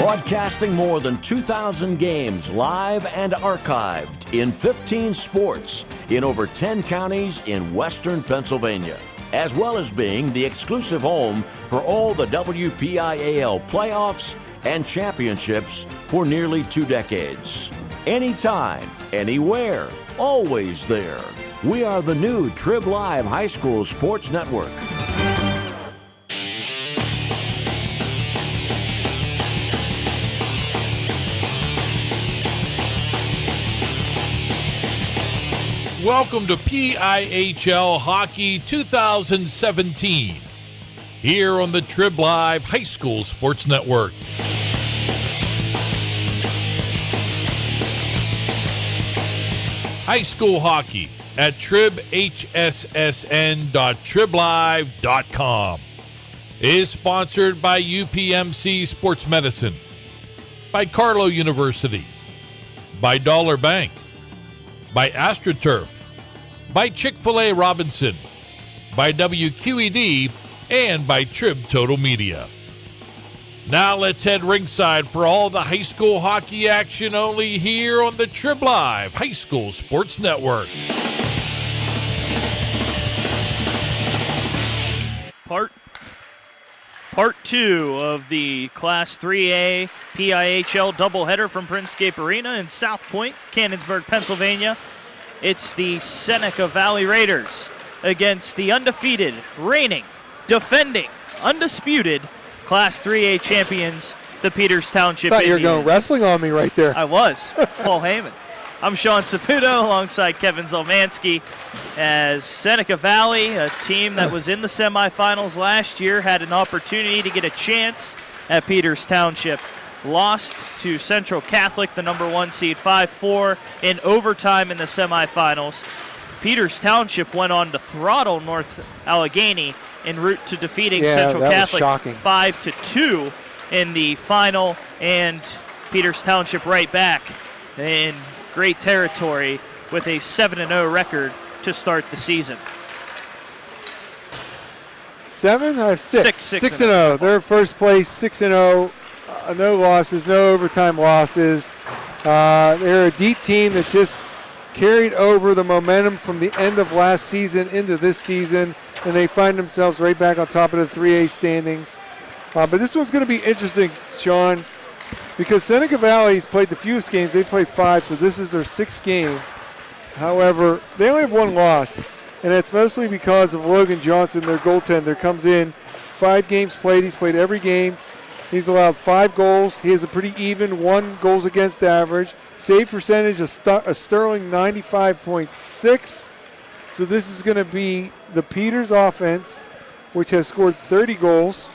Broadcasting more than 2,000 games live and archived in 15 sports in over 10 counties in western Pennsylvania, as well as being the exclusive home for all the WPIHL playoffs and championships for nearly 2 decades. Anytime, anywhere, always there. We are the new Triblive High School Sports Network. Welcome to PIHL Hockey 2017, here on the Triblive High School Sports Network. High school hockey at tribhssn.triblive.com is sponsored by UPMC Sports Medicine, by Carlow University, by Dollar Bank, by AstroTurf, by Chick-fil-A Robinson, by WQED, and by Trib Total Media. Now let's head ringside for all the high school hockey action only here on the Triblive High School Sports Network. Part 2 of the Class 3A PIHL doubleheader from Prinscape Arena in Southpointe, Canonsburg, Pennsylvania. It's the Seneca Valley Raiders against the undefeated, reigning, defending, undisputed Class 3A champions, the Peters Township I thought Indians. you were going wrestling on me right there. I was. Paul Heyman. I'm Sean Saputo alongside Kevin Zielmanski, as Seneca Valley, a team that was in the semifinals last year, had an opportunity to get a chance at Peters Township. Lost to Central Catholic, the number 1 seed, 5-4 in overtime in the semifinals. Peters Township went on to throttle North Allegheny en route to defeating Central Catholic 5-2 in the final, and Peters Township right back in great territory with a 7-0 record to start the season. 6-0. They're first place, 6-0. No losses, no overtime losses. They're a deep team that just carried over the momentum from the end of last season into this season, and they find themselves right back on top of the 3A standings. But this one's going to be interesting, Sean, because Seneca Valley's played the fewest games. They've played 5, so this is their 6th game. However, they only have 1 loss, and that's mostly because of Logan Johnson, their goaltender. Comes in, 5 games played. He's played every game. He's allowed 5 goals. He has a pretty even 1 goals against average. Save percentage, a sterling 95.6. So this is going to be the Peters offense, which has scored 30 goals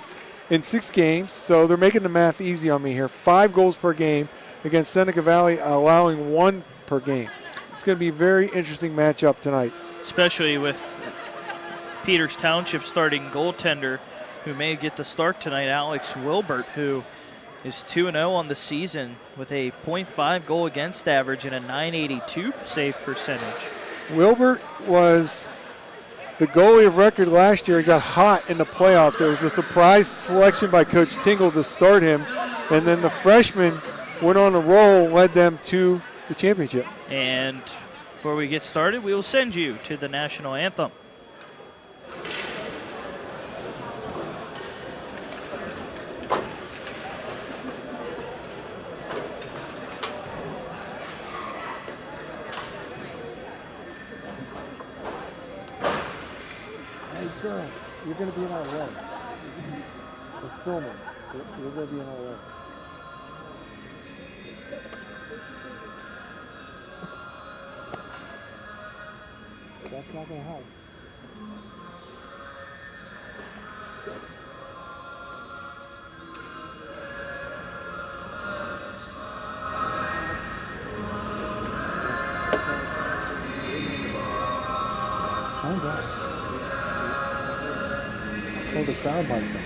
in 6 games. So they're making the math easy on me here. 5 goals per game against Seneca Valley, allowing 1 per game. It's going to be a very interesting matchup tonight. Especially with Peters Township starting goaltender, who may get the start tonight, Alex Wilbert, who is 2-0 on the season with a .5 goal against average and a .982 save percentage. Wilbert was the goalie of record last year. He got hot in the playoffs. It was a surprise selection by Coach Tingle to start him, and then the freshman went on a roll, led them to the championship. And before we get started, we will send you to the national anthem. Girl, you're going to be in our way. We're filming. You're going to be in our way. That's not going to help. Sounds out. Oh, the sound bites on.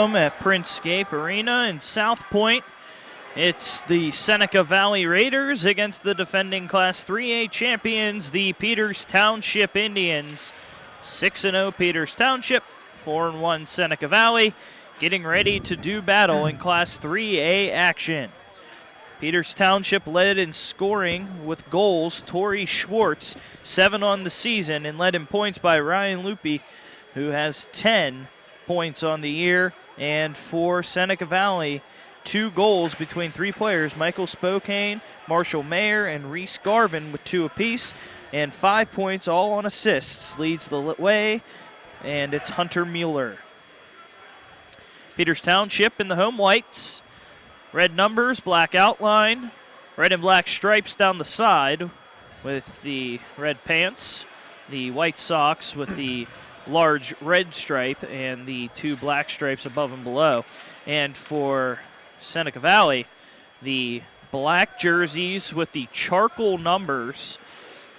home at Prince-Scape Arena in Southpointe. It's the Seneca Valley Raiders against the defending Class 3A champions, the Peters Township Indians. 6-0 Peters Township, 4-1 Seneca Valley, getting ready to do battle in Class 3A action. Peters Township led in scoring with goals. Tori Schwartz, 7 on the season, and led in points by Ryan Lupi, who has 10 points on the year. And for Seneca Valley, 2 goals between 3 players, Michael Spokane, Marshall Mayer, and Reese Garvin with 2 apiece, and 5 points all on assists. Leads the way, and it's Hunter Mueller. Peters Township in the home whites. Red numbers, black outline, red and black stripes down the side with the red pants, the white socks with the large red stripe and the 2 black stripes above and below. And for Seneca Valley, the black jerseys with the charcoal numbers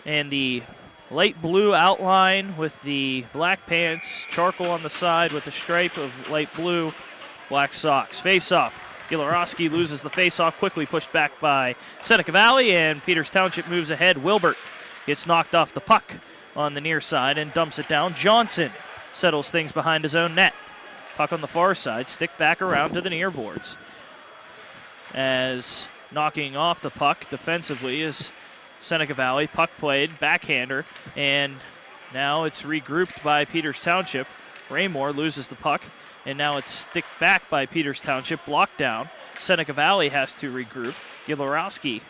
and the light blue outline with the black pants, charcoal on the side with the stripe of light blue, black socks. Face-off. Gilarowski loses the face-off, quickly pushed back by Seneca Valley, and Peters Township moves ahead. Wilbert gets knocked off the puck on the near side and dumps it down. Johnson settles things behind his own net. Puck on the far side, stick back around to the near boards. As knocking off the puck defensively is Seneca Valley. Puck played, backhander, and now it's regrouped by Peters Township. Raymore loses the puck, and now it's sticked back by Peters Township, blocked down. Seneca Valley has to regroup. Gilarowski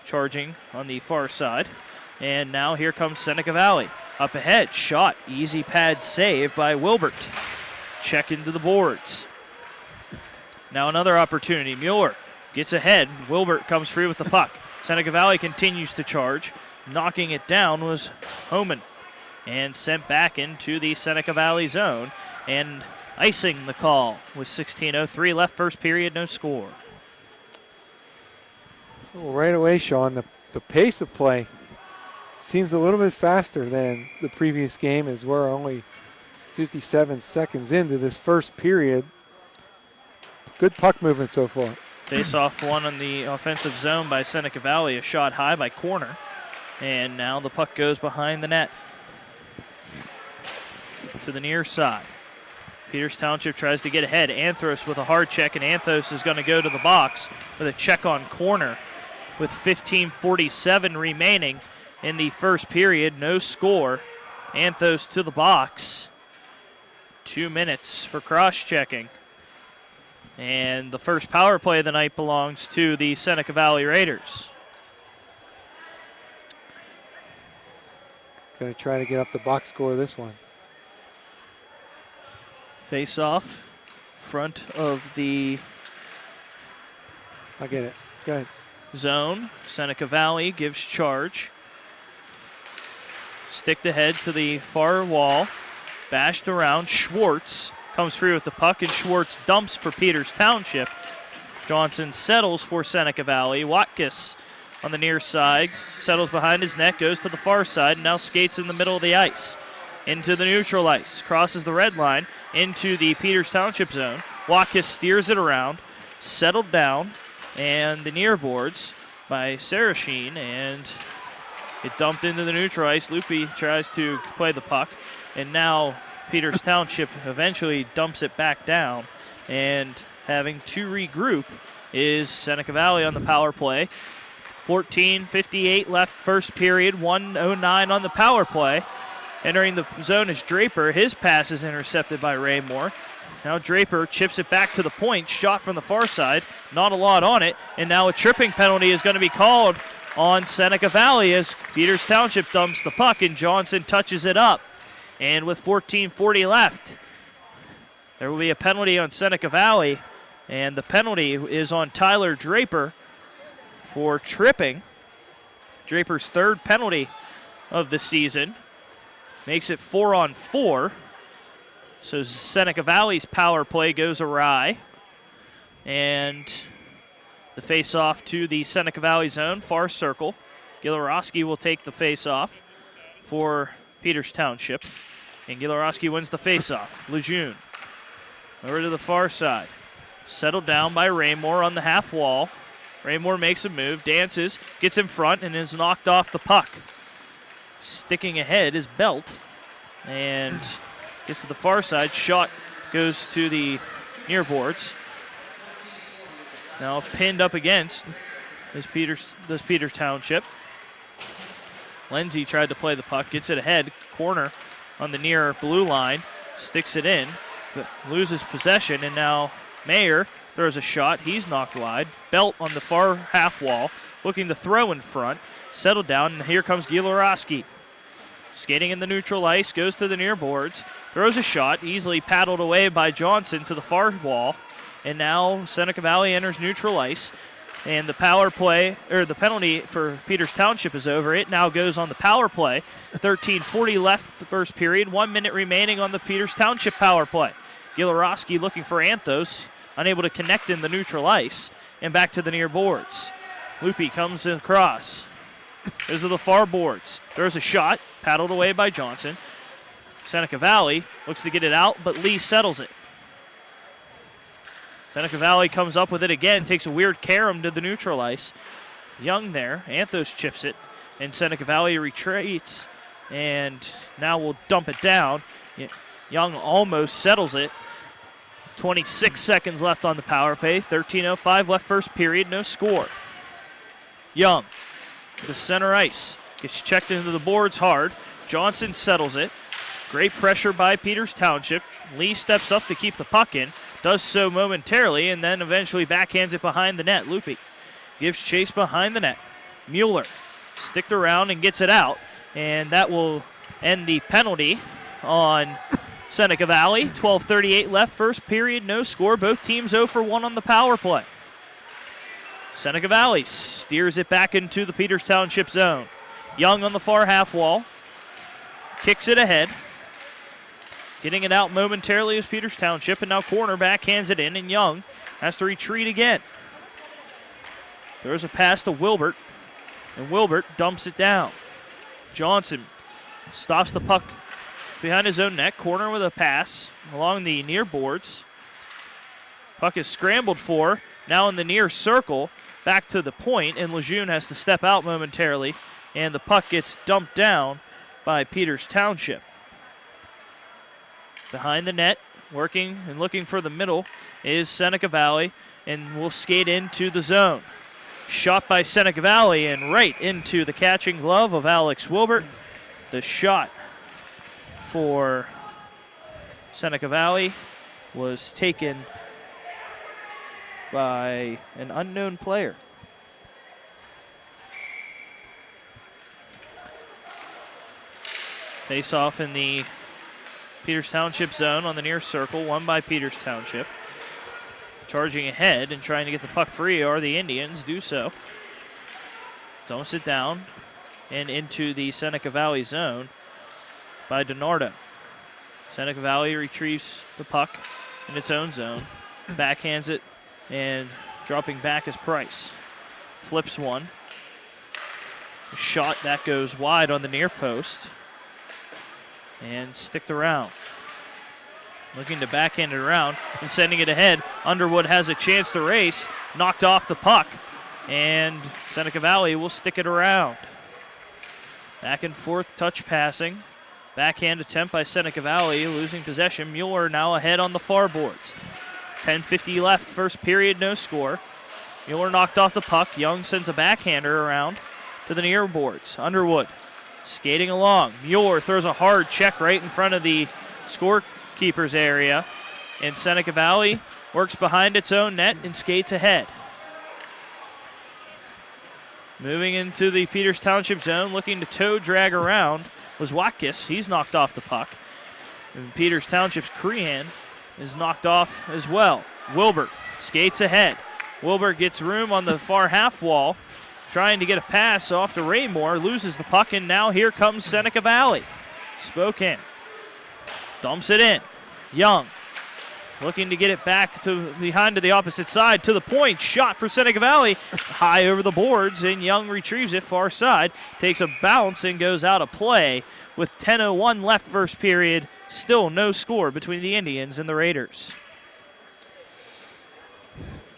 charging on the far side. And now here comes Seneca Valley. Up ahead, shot, easy pad save by Wilbert. Check into the boards. Now another opportunity. Mueller gets ahead. Wilbert comes free with the puck. Seneca Valley continues to charge. Knocking it down was Homan. And sent back into the Seneca Valley zone. And icing the call with 16:03 left, first period, no score. Well, right away, Sean, the pace of play seems a little bit faster than the previous game, as we're only 57 seconds into this first period. Good puck movement so far. Face-off one on the offensive zone by Seneca Valley, a shot high by Corner. And now the puck goes behind the net to the near side. Peters Township tries to get ahead. Anthos with a hard check, and Anthos is going to go to the box with a check on Corner with 15:47 remaining in the first period. No score. Anthos to the box. 2 minutes for cross-checking. And the first power play of the night belongs to the Seneca Valley Raiders. Going to try to get up the box score this one. Face-off, front of the I get it. Go ahead. Zone. Seneca Valley gives charge. Sticked ahead to the far wall. Bashed around. Schwartz comes free with the puck, and Schwartz dumps for Peters Township. Johnson settles for Seneca Valley. Watkiss on the near side. Settles behind his net, goes to the far side, and now skates in the middle of the ice. Into the neutral ice. Crosses the red line into the Peters Township zone. Watkiss steers it around. Settled down. And the near boards by Sarasheen, and it dumped into the neutral ice. Lupi tries to play the puck, and now Peters Township eventually dumps it back down, and having to regroup is Seneca Valley on the power play. 14:58 left first period, 1:09 on the power play. Entering the zone is Draper. His pass is intercepted by Raymore. Now Draper chips it back to the point. Shot from the far side. Not a lot on it. And now a tripping penalty is going to be called on Seneca Valley as Peters Township dumps the puck and Johnson touches it up. And with 14:40 left, there will be a penalty on Seneca Valley. And the penalty is on Tyler Draper for tripping. Draper's third penalty of the season. Makes it 4-on-4. So Seneca Valley's power play goes awry. And the face-off to the Seneca Valley zone, far circle. Gilarowski will take the face-off for Peters Township. And Gilarowski wins the face-off. Lejeune Over to the far side. Settled down by Raymore on the half wall. Raymore makes a move, dances, gets in front, and is knocked off the puck. Sticking ahead is Belt, and gets to the far side. Shot goes to the near boards. Now pinned up against is Peters Township. Lindsay tried to play the puck, gets it ahead, corner on the near blue line, sticks it in, but loses possession, and now Mayer throws a shot. He's knocked wide. Belt on the far half wall, looking to throw in front. Settled down, and here comes Gielorowski. Skating in the neutral ice, goes to the near boards, throws a shot, easily paddled away by Johnson to the far wall. And now Seneca Valley enters neutral ice. And the power play, or the penalty for Peters Township is over. It now goes on the power play. 13:40 left the first period. 1 minute remaining on the Peters Township power play. Gielorowski looking for Anthos, unable to connect in the neutral ice. And back to the near boards. Loopy comes across. Goes to the far boards. Throws a shot, paddled away by Johnson. Seneca Valley looks to get it out, but Lee settles it. Seneca Valley comes up with it again, takes a weird carom to the neutral ice. Young there, Anthos chips it, and Seneca Valley retreats, and now will dump it down. Young almost settles it. 26 seconds left on the power play, 13:05 left first period, no score. Young, the center ice, gets checked into the boards hard. Johnson settles it. Great pressure by Peters Township. Lee steps up to keep the puck in. Does so momentarily, and then eventually backhands it behind the net. Loopy gives chase behind the net. Mueller sticked around and gets it out, and that will end the penalty on Seneca Valley. 12:38 left, first period, no score. Both teams 0 for 1 on the power play. Seneca Valley steers it back into the Peters Township zone. Young on the far half wall, kicks it ahead. Getting it out momentarily is Peters Township, and now corner backhands it in, and Young has to retreat again. There's a pass to Wilbert, and Wilbert dumps it down. Johnson stops the puck behind his own net, corner with a pass along the near boards. Puck is scrambled for, now in the near circle, back to the point, and Lejeune has to step out momentarily, and the puck gets dumped down by Peters Township. Behind the net, working and looking for the middle, is Seneca Valley, and will skate into the zone. Shot by Seneca Valley, and right into the catching glove of Alex Wilbert. The shot for Seneca Valley was taken by an unknown player. Face off in the Peters Township zone on the near circle, won by Peters Township. Charging ahead and trying to get the puck free are the Indians, do so. Don't sit down and into the Seneca Valley zone by DiNardo. Seneca Valley retrieves the puck in its own zone, backhands it, and dropping back is Price. Flips one. A shot that goes wide on the near post. And sticked around. Looking to backhand it around and sending it ahead. Underwood has a chance to race. Knocked off the puck. And Seneca Valley will stick it around. Back and forth touch passing. Backhand attempt by Seneca Valley, losing possession. Mueller now ahead on the far boards. 10:50 left, first period, no score. Mueller knocked off the puck. Young sends a backhander around to the near boards. Underwood skating along. Mueller throws a hard check right in front of the scorekeeper's area. And Seneca Valley works behind its own net and skates ahead. Moving into the Peters Township zone, looking to toe drag around was Watkis. He's knocked off the puck. And Peters Township's Crehan is knocked off as well. Wilbert skates ahead. Wilbert gets room on the far half wall, trying to get a pass off to Raymore, loses the puck, and now here comes Seneca Valley. Spokane dumps it in. Young looking to get it back to behind to the opposite side, to the point. Shot for Seneca Valley, high over the boards, and Young retrieves it far side. Takes a bounce and goes out of play with 10:01 left first period. Still no score between the Indians and the Raiders.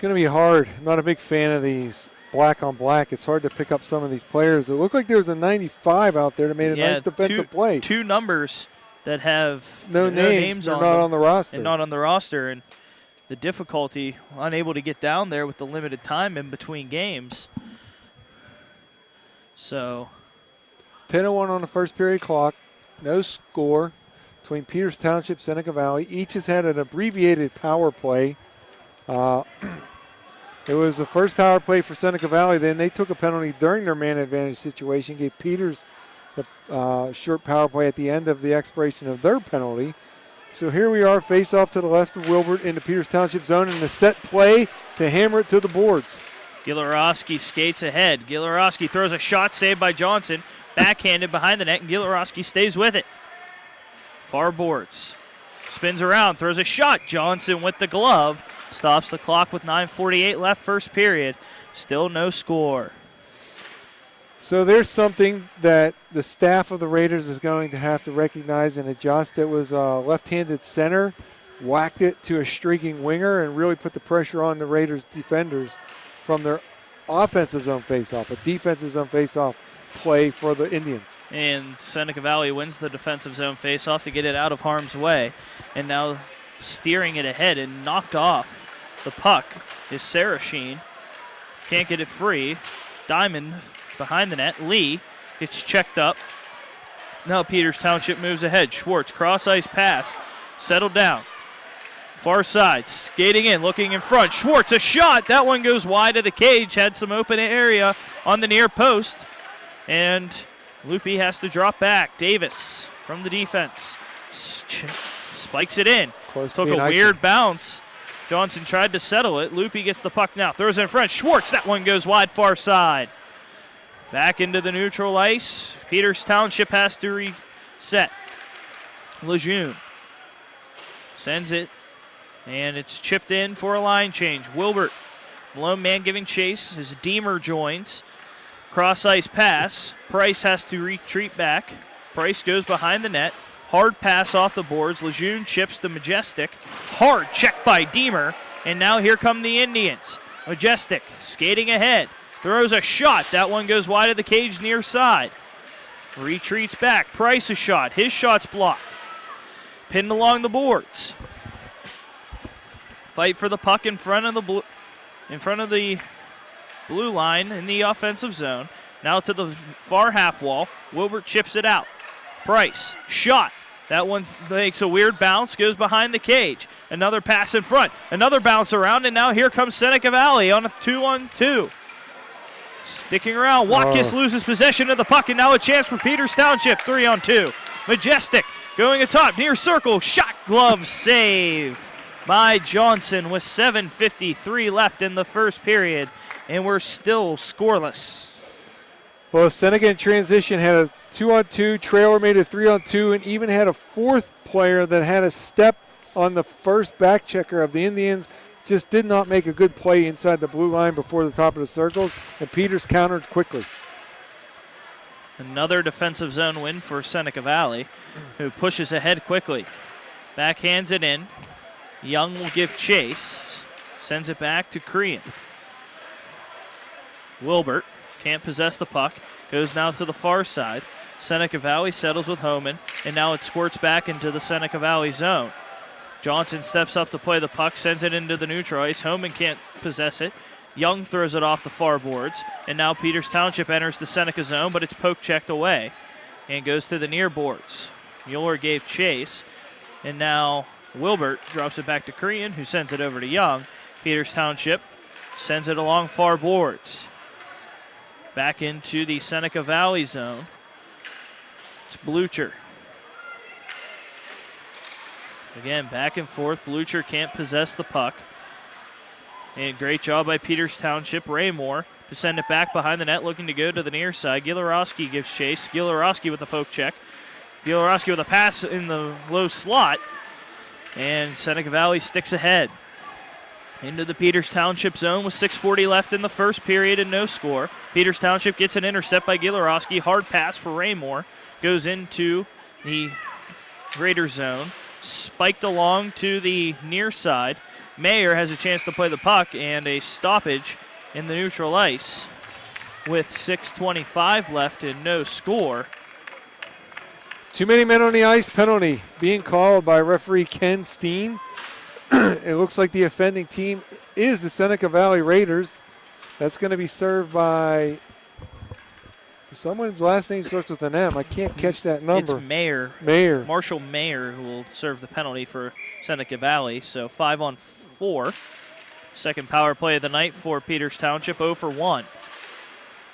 going to be hard. I'm not a big fan of these black on black. It's hard to pick up some of these players. It looked like there was a 95 out there that made a nice defensive play. Two numbers that have no names on not on the roster. And not on the roster. And the difficulty, unable to get down there with the limited time in between games. So 10:01 on the first period clock. No score between Peters Township, Seneca Valley. Each has had an abbreviated power play. It was the first power play for Seneca Valley. Then they took a penalty during their man advantage situation, gave Peters the short power play at the end of the expiration of their penalty. So here we are, face off to the left of Wilbert in the Peters Township zone, and a set play to hammer it to the boards. Gilorowski skates ahead. Gilorowski throws a shot saved by Johnson. Backhanded behind the net, and Gilorowski stays with it. Far boards. Spins around, throws a shot. Johnson with the glove. Stops the clock with 9:48 left, first period. Still no score. So there's something that the staff of the Raiders is going to have to recognize and adjust. It was a left-handed center, whacked it to a streaking winger, and really put the pressure on the Raiders defenders from their offensive zone faceoff, a defensive zone faceoff play for the Indians. And Seneca Valley wins the defensive zone faceoff to get it out of harm's way. And now steering it ahead and knocked off the puck is Sarah Sheen. Can't get it free. Diamond behind the net. Lee gets checked up. Now Peters Township moves ahead. Schwartz, cross-ice pass. Settled down. Far side, skating in, looking in front. Schwartz, a shot. That one goes wide of the cage. Had some open area on the near post. And Loopy has to drop back. Davis from the defense. Spikes it in. Took a weird bounce. Johnson tried to settle it. Loopy gets the puck now. Throws it in front. Schwartz, that one goes wide far side. Back into the neutral ice. Peters Township has to reset. Lejeune sends it. And it's chipped in for a line change. Wilbert, lone man giving chase as Deemer joins. Cross-ice pass. Price has to retreat back. Price goes behind the net. Hard pass off the boards. Lejeune chips to Majestic. Hard check by Deemer. And now here come the Indians. Majestic skating ahead. Throws a shot. That one goes wide of the cage near side. Retreats back. Price a shot. His shot's blocked. Pinned along the boards. Fight for the puck in front of the blue line in the offensive zone. Now to the far half wall. Wilbert chips it out. Price, shot. That one makes a weird bounce, goes behind the cage. Another pass in front. Another bounce around, and now here comes Seneca Valley on a 2-on-2. Sticking around, Watkins loses possession of the puck, and now a chance for Peters Township, 3-on-2. Majestic going atop, near circle, shot, glove, save by Johnson with 7:53 left in the first period, and we're still scoreless. Well, Seneca in transition had a 2-on-2, Trailer made a 3-on-2, and even had a fourth player that had a step on the first back checker of the Indians. Just did not make a good play inside the blue line before the top of the circles, and Peters countered quickly. Another defensive zone win for Seneca Valley, who pushes ahead quickly. Backhands it in. Young will give chase. Sends it back to Korean. Wilbert can't possess the puck. Goes now to the far side. Seneca Valley settles with Homan, and now it squirts back into the Seneca Valley zone. Johnson steps up to play the puck, sends it into the neutral ice. Homan can't possess it. Young throws it off the far boards, and now Peters Township enters the Seneca zone, but it's poke checked away and goes to the near boards. Mueller gave chase, and now Wilbert drops it back to Korean, who sends it over to Young. Peters Township sends it along far boards. Back into the Seneca Valley zone. It's Blucher. Again, back and forth. Blucher can't possess the puck. And great job by Peters Township. Raymore to send it back behind the net, looking to go to the near side. Gilorowski gives chase. Gilorowski with a poke check. Gilorowski with a pass in the low slot. And Seneca Valley sticks ahead. Into the Peters Township zone with 6:40 left in the first period and no score. Peters Township gets an intercept by Gilorowski. Hard pass for Raymore. Goes into the Raider zone. Spiked along to the near side. Mayer has a chance to play the puck, and a stoppage in the neutral ice with 6:25 left and no score. Too many men on the ice, penalty being called by referee Ken Steen. It looks like the offending team is the Seneca Valley Raiders. That's going to be served by someone's last name starts with an M. I can't catch that number. It's Mayer. Mayer. Marshall Mayer, who will serve the penalty for Seneca Valley. So 5-on-4. Second power play of the night for Peters Township, 0 for 1.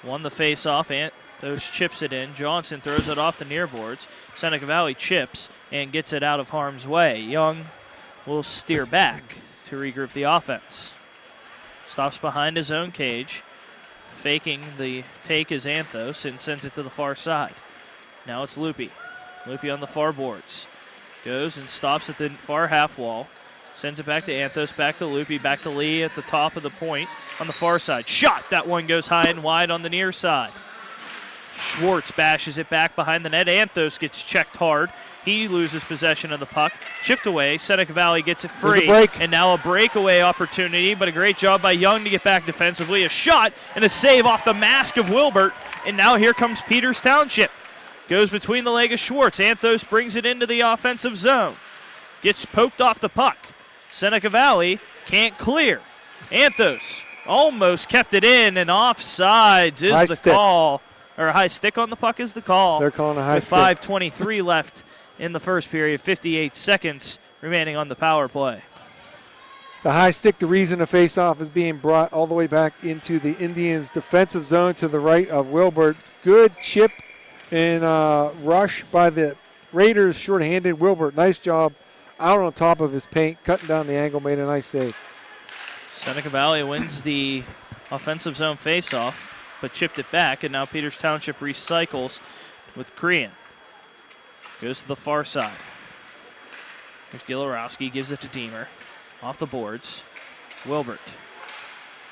Won the face-off, and those chips it in. Johnson throws it off the near boards. Seneca Valley chips and gets it out of harm's way. Young will steer back to regroup the offense. Stops behind his own cage. Faking the take is Anthos and sends it to the far side. Now it's Loopy. Loopy on the far boards. Goes and stops at the far half wall. Sends it back to Anthos, back to Loopy, back to Lee at the top of the point on the far side. Shot! That one goes high and wide on the near side. Schwartz bashes it back behind the net. Anthos gets checked hard. He loses possession of the puck. Chipped away. Seneca Valley gets it free. And now a breakaway opportunity, but a great job by Young to get back defensively. A shot and a save off the mask of Wilbert. And now here comes Peters Township. Goes between the leg of Schwartz. Anthos brings it into the offensive zone. Gets poked off the puck. Seneca Valley can't clear. Anthos almost kept it in, and offsides is the call. Or a high stick on the puck is the call. They're calling a high stick. 5:23 left in the first period, 58 seconds remaining on the power play. The high stick, the reason the faceoff is being brought all the way back into the Indians' defensive zone to the right of Wilbert. Good chip and rush by the Raiders, shorthanded. Wilbert, nice job out on top of his paint, cutting down the angle, made a nice save. Seneca Valley wins the offensive zone faceoff, but chipped it back, and now Peters Township recycles with Crean. Goes to the far side. There's Gilorowski, gives it to Deemer. Off the boards. Wilbert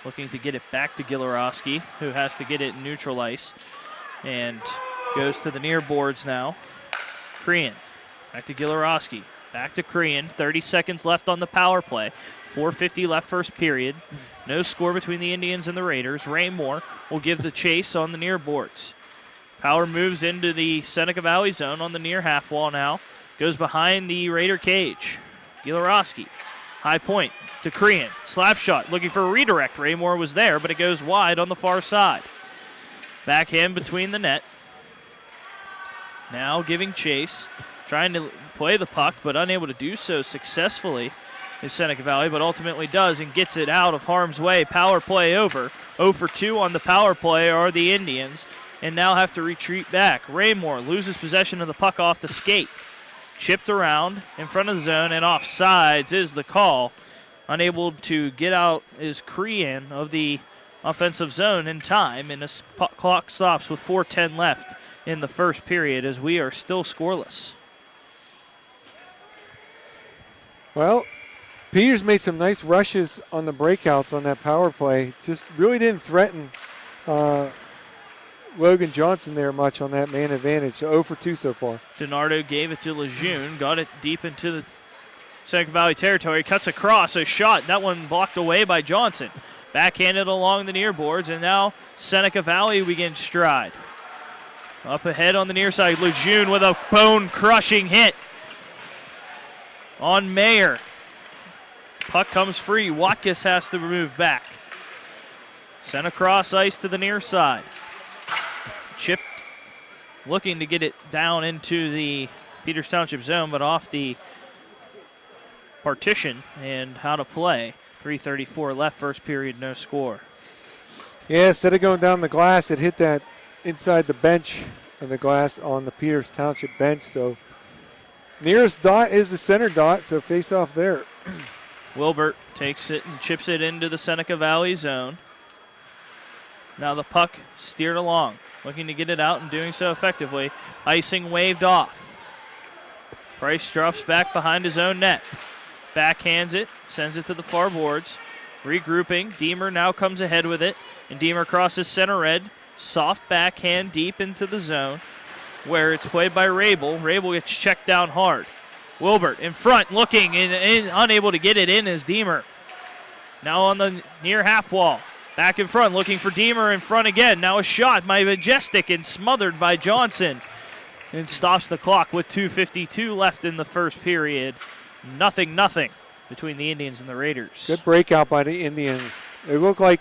looking to get it back to Gilorowski, who has to get it in neutral ice, and goes to the near boards now. Crean, back to Gilorowski, back to Crean. 30 seconds left on the power play. 4:50 left first period. No score between the Indians and the Raiders. Raymore will give the chase on the near boards. Power moves into the Seneca Valley zone on the near half wall now. Goes behind the Raider cage. Gilorowski, high point to Crean. Slap shot, looking for a redirect. Raymore was there, but it goes wide on the far side. Backhand between the net. Now giving chase. Trying to play the puck, but unable to do so successfully is Seneca Valley, but ultimately does and gets it out of harm's way. Power play over. 0 for 2 on the power play are the Indians, and now have to retreat back. Raymore loses possession of the puck off the skate. Chipped around in front of the zone, and offsides is the call. Unable to get out is Crean of the offensive zone in time, and the clock stops with 4:10 left in the first period as we are still scoreless. Well, Peters made some nice rushes on the breakouts on that power play. Just really didn't threaten Logan Johnson there much on that man advantage. So 0 for 2 so far. DiNardo gave it to Lejeune, got it deep into the Seneca Valley territory, cuts across, a shot. That one blocked away by Johnson. Backhanded along the near boards, and now Seneca Valley begins stride. Up ahead on the near side, Lejeune with a bone-crushing hit on Mayer. Puck comes free. Watkins has to move back. Sent across ice to the near side. Chipped, looking to get it down into the Peters Township zone, but off the partition and how to play. 3:34 left, first period, no score. Yeah, instead of going down the glass, it hit that inside the bench of the glass on the Peters Township bench. So nearest dot is the center dot, so face off there. Wilbert takes it and chips it into the Seneca Valley zone. Now the puck steered along, looking to get it out and doing so effectively. Icing waved off. Price drops back behind his own net. Backhands it, sends it to the far boards. Regrouping, Deemer now comes ahead with it, and Deemer crosses center red. Soft backhand deep into the zone, where it's played by Rabel. Rabel gets checked down hard. Wilbert in front, looking and unable to get it in as Deemer Now on the near half wall. Back in front, looking for Deemer in front again. Now a shot by Majestic and smothered by Johnson. And stops the clock with 2:52 left in the first period. 0-0 between the Indians and the Raiders. Good breakout by the Indians. It looked like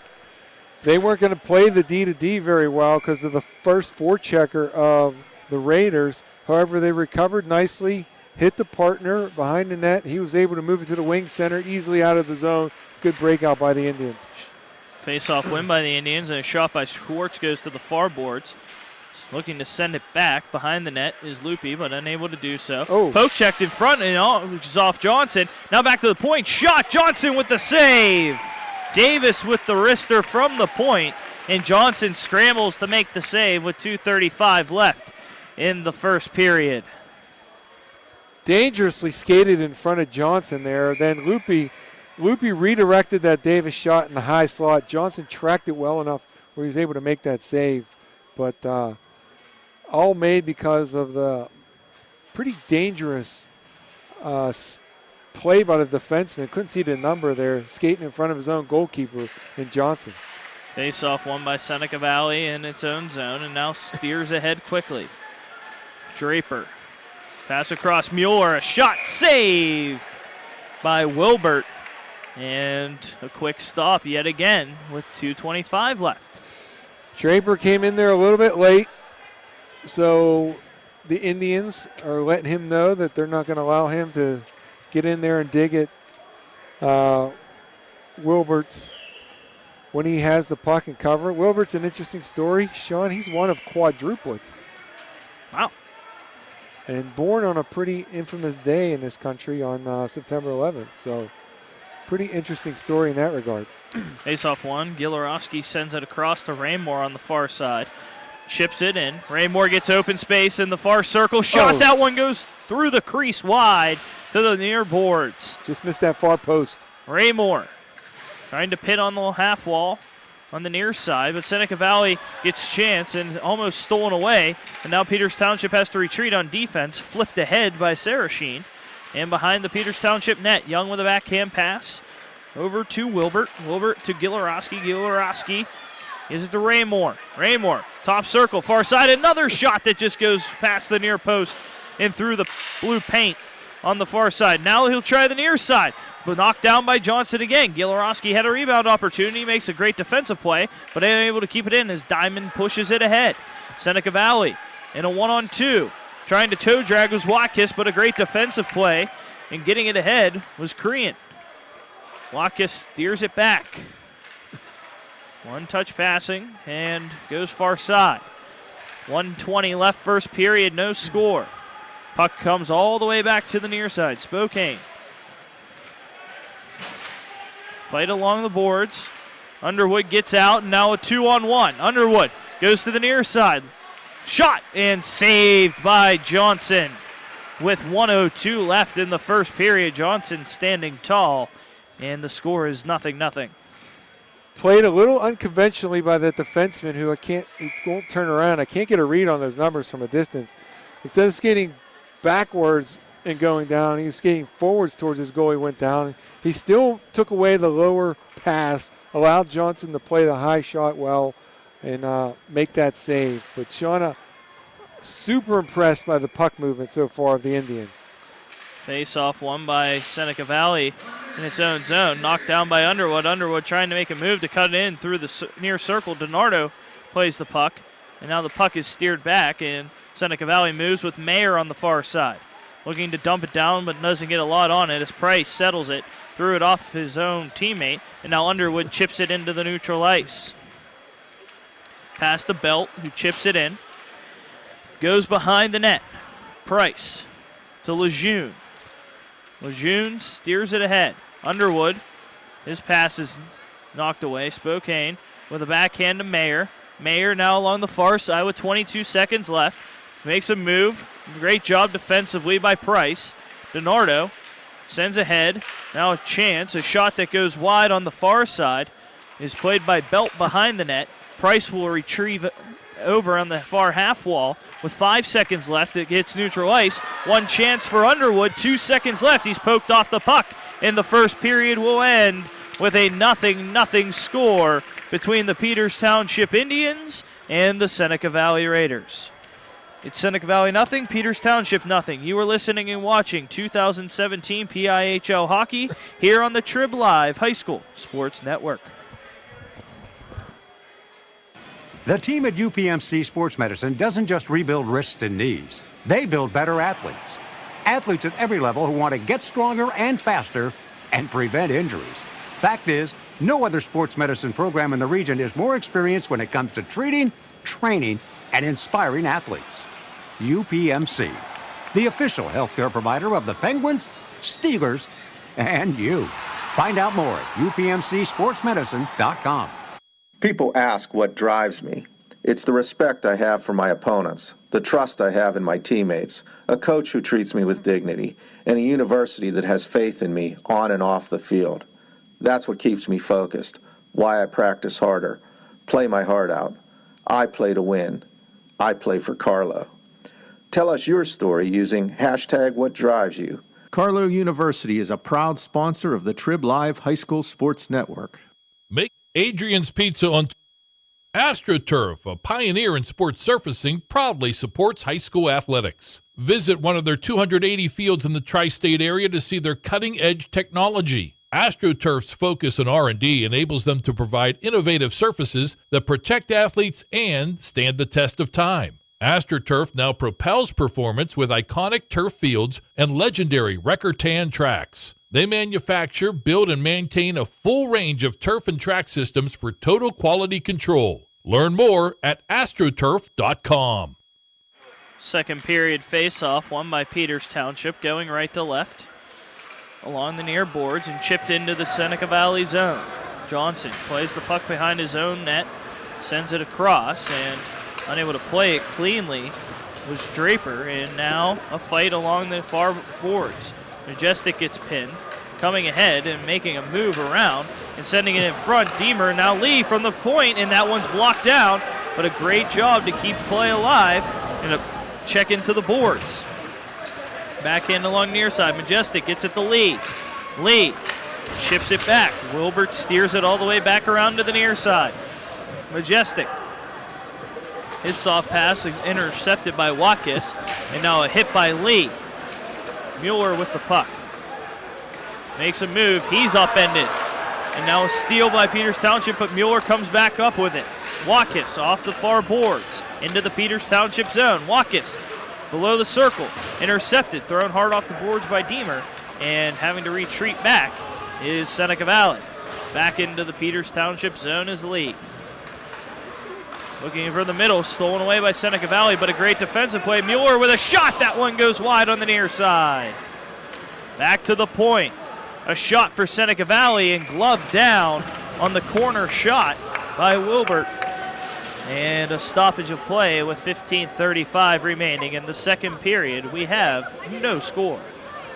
they weren't going to play the D-to-D very well because of the first forechecker of the Raiders. However, they recovered nicely, hit the partner behind the net. He was able to move it to the wing center, easily out of the zone. Good breakout by the Indians. Face-off win by the Indians, and a shot by Schwartz goes to the far boards. Looking to send it back behind the net is Loopy, but unable to do so. Oh. Poke checked in front, and which is off Johnson. Now back to the point. Shot. Johnson with the save. Davis with the wrister from the point, and Johnson scrambles to make the save with 2:35 left in the first period. Dangerously skated in front of Johnson there. Then Loopy redirected that Davis shot in the high slot. Johnson tracked it well enough where he was able to make that save. But all made because of the pretty dangerous play by the defenseman. Couldn't see the number there, skating in front of his own goalkeeper in Johnson. Face-off won by Seneca Valley in its own zone, and now steers ahead quickly. Draper. Pass across Mueller. A shot saved by Wilbert. And a quick stop yet again with 2:25 left. Draper came in there a little bit late, so the Indians are letting him know that they're not going to allow him to get in there and dig at Wilbert's when he has the puck and cover. Wilbert's an interesting story. Sean, he's one of quadruplets. Wow. And born on a pretty infamous day in this country on September 11th. So pretty interesting story in that regard. Face-off one. Gilorowski sends it across to Raymore on the far side. Chips it in. Raymore gets open space in the far circle. Shot. Oh. That one goes through the crease wide to the near boards. Just missed that far post. Raymore trying to pin on the half wall on the near side, but Seneca Valley gets chance and almost stolen away. And now Peters Township has to retreat on defense. Flipped ahead by Sarachine. And behind the Peters Township net, Young with a backhand pass over to Wilbert. Wilbert to Gilorowski. Gilorowski gives it to Raymore. Raymore, top circle, far side. Another shot that just goes past the near post and through the blue paint on the far side. Now he'll try the near side, but knocked down by Johnson again. Gilorowski had a rebound opportunity, makes a great defensive play, but unable to keep it in as Diamond pushes it ahead. Seneca Valley in a 1-on-2. Trying to toe drag was Watkis, but a great defensive play, and getting it ahead was Korean. Watkis steers it back. One-touch passing and goes far side. 1:20 left first period, no score. Puck comes all the way back to the near side. Spokane. Fight along the boards. Underwood gets out, and now a 2-on-1. Underwood goes to the near side. Shot and saved by Johnson. With 1:02 left in the first period, Johnson standing tall, and the score is 0-0. Played a little unconventionally by that defenseman who he won't turn around. I can't get a read on those numbers from a distance. Instead of skating backwards and going down, he was skating forwards towards his goal. He went down. He still took away the lower pass, allowed Johnson to play the high shot well and make that save. But Shauna, super impressed by the puck movement so far of the Indians. Face-off won by Seneca Valley in its own zone. Knocked down by Underwood. Underwood trying to make a move to cut it in through the near circle. DiNardo plays the puck. And now the puck is steered back, and Seneca Valley moves with Mayer on the far side. Looking to dump it down, but doesn't get a lot on it as Price settles it. Threw it off his own teammate, and now Underwood chips it into the neutral ice. Pass to Belt, who chips it in. Goes behind the net. Price to Lejeune. Lejeune steers it ahead. Underwood, his pass is knocked away. Spokane with a backhand to Mayer. Mayer now along the far side with 22 seconds left. Makes a move. Great job defensively by Price. DiNardo sends ahead. Now a chance. A shot that goes wide on the far side is played by Belt behind the net. Price will retrieve it over on the far half wall with 5 seconds left. It gets neutral ice. One chance for Underwood. 2 seconds left. He's poked off the puck. And the first period will end with a 0-0 score between the Peters Township Indians and the Seneca Valley Raiders. It's Seneca Valley 0, Peters Township 0. You are listening and watching 2017 PIHL Hockey here on the Triblive High School Sports Network. The team at UPMC Sports Medicine doesn't just rebuild wrists and knees. They build better athletes. Athletes at every level who want to get stronger and faster and prevent injuries. Fact is, no other sports medicine program in the region is more experienced when it comes to treating, training, and inspiring athletes. UPMC, the official healthcare provider of the Penguins, Steelers, and you. Find out more at upmcsportsmedicine.com. People ask what drives me. It's the respect I have for my opponents, the trust I have in my teammates, a coach who treats me with dignity, and a university that has faith in me on and off the field. That's what keeps me focused, why I practice harder, play my heart out. I play to win. I play for Carlo. Tell us your story using #WhatDriveSYou. Carlo University is a proud sponsor of the Triblive High School Sports Network. Make Adrian's Pizza on AstroTurf, a pioneer in sports surfacing, proudly supports high school athletics. Visit one of their 280 fields in the tri-state area to see their cutting-edge technology. AstroTurf's focus on R&D enables them to provide innovative surfaces that protect athletes and stand the test of time. AstroTurf now propels performance with iconic turf fields and legendary Recordtan tracks. They manufacture, build, and maintain a full range of turf and track systems for total quality control. Learn more at astroturf.com. Second period face-off, won by Peters Township, going right to left along the near boards and chipped into the Seneca Valley zone. Johnson plays the puck behind his own net, sends it across, and unable to play it cleanly was Draper, and now a fight along the far boards. Majestic gets pinned, coming ahead and making a move around and sending it in front. Deemer, now Lee from the point, and that one's blocked down, but a great job to keep play alive and a check into the boards. Backhand along near side. Majestic gets it to Lee. Lee chips it back. Wilbert steers it all the way back around to the near side. Majestic. His soft pass is intercepted by Watkis, and now a hit by Lee. Mueller with the puck. Makes a move. He's upended. And now a steal by Peters Township, but Mueller comes back up with it. Watkis off the far boards into the Peters Township zone. Watkis below the circle. Intercepted. Thrown hard off the boards by Deemer. And having to retreat back is Seneca Valley. Back into the Peters Township zone is Lee. Looking for the middle, stolen away by Seneca Valley, but a great defensive play. Mueller with a shot. That one goes wide on the near side. Back to the point. A shot for Seneca Valley and gloved down on the corner shot by Wilbert. And a stoppage of play with 15:35 remaining in the second period. We have no score.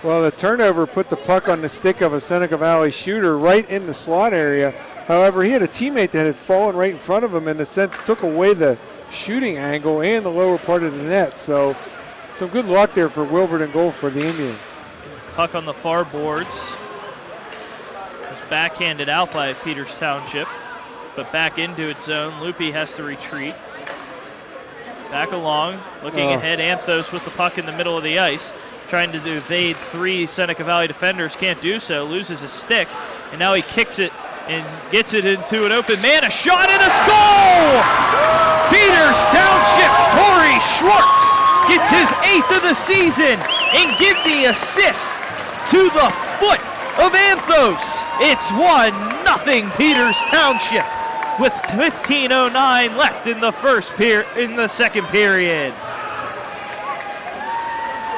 Well, the turnover put the puck on the stick of a Seneca Valley shooter right in the slot area. However, he had a teammate that had fallen right in front of him, in a sense took away the shooting angle and the lower part of the net. So some good luck there for Wilbert and goal for the Indians. Puck on the far boards. Was backhanded out by Peters Township, but back into its zone. Loopy has to retreat. Back along, looking ahead. Anthos with the puck in the middle of the ice, trying to evade three Seneca Valley defenders. Can't do so, loses his stick, and now he kicks it and gets it into an open man. A shot and a goal! Peters Township's Torrey Schwartz gets his 8th of the season and give the assist to the foot of Anthos. It's 1-0 Peters Township with 15:09 left in the second period.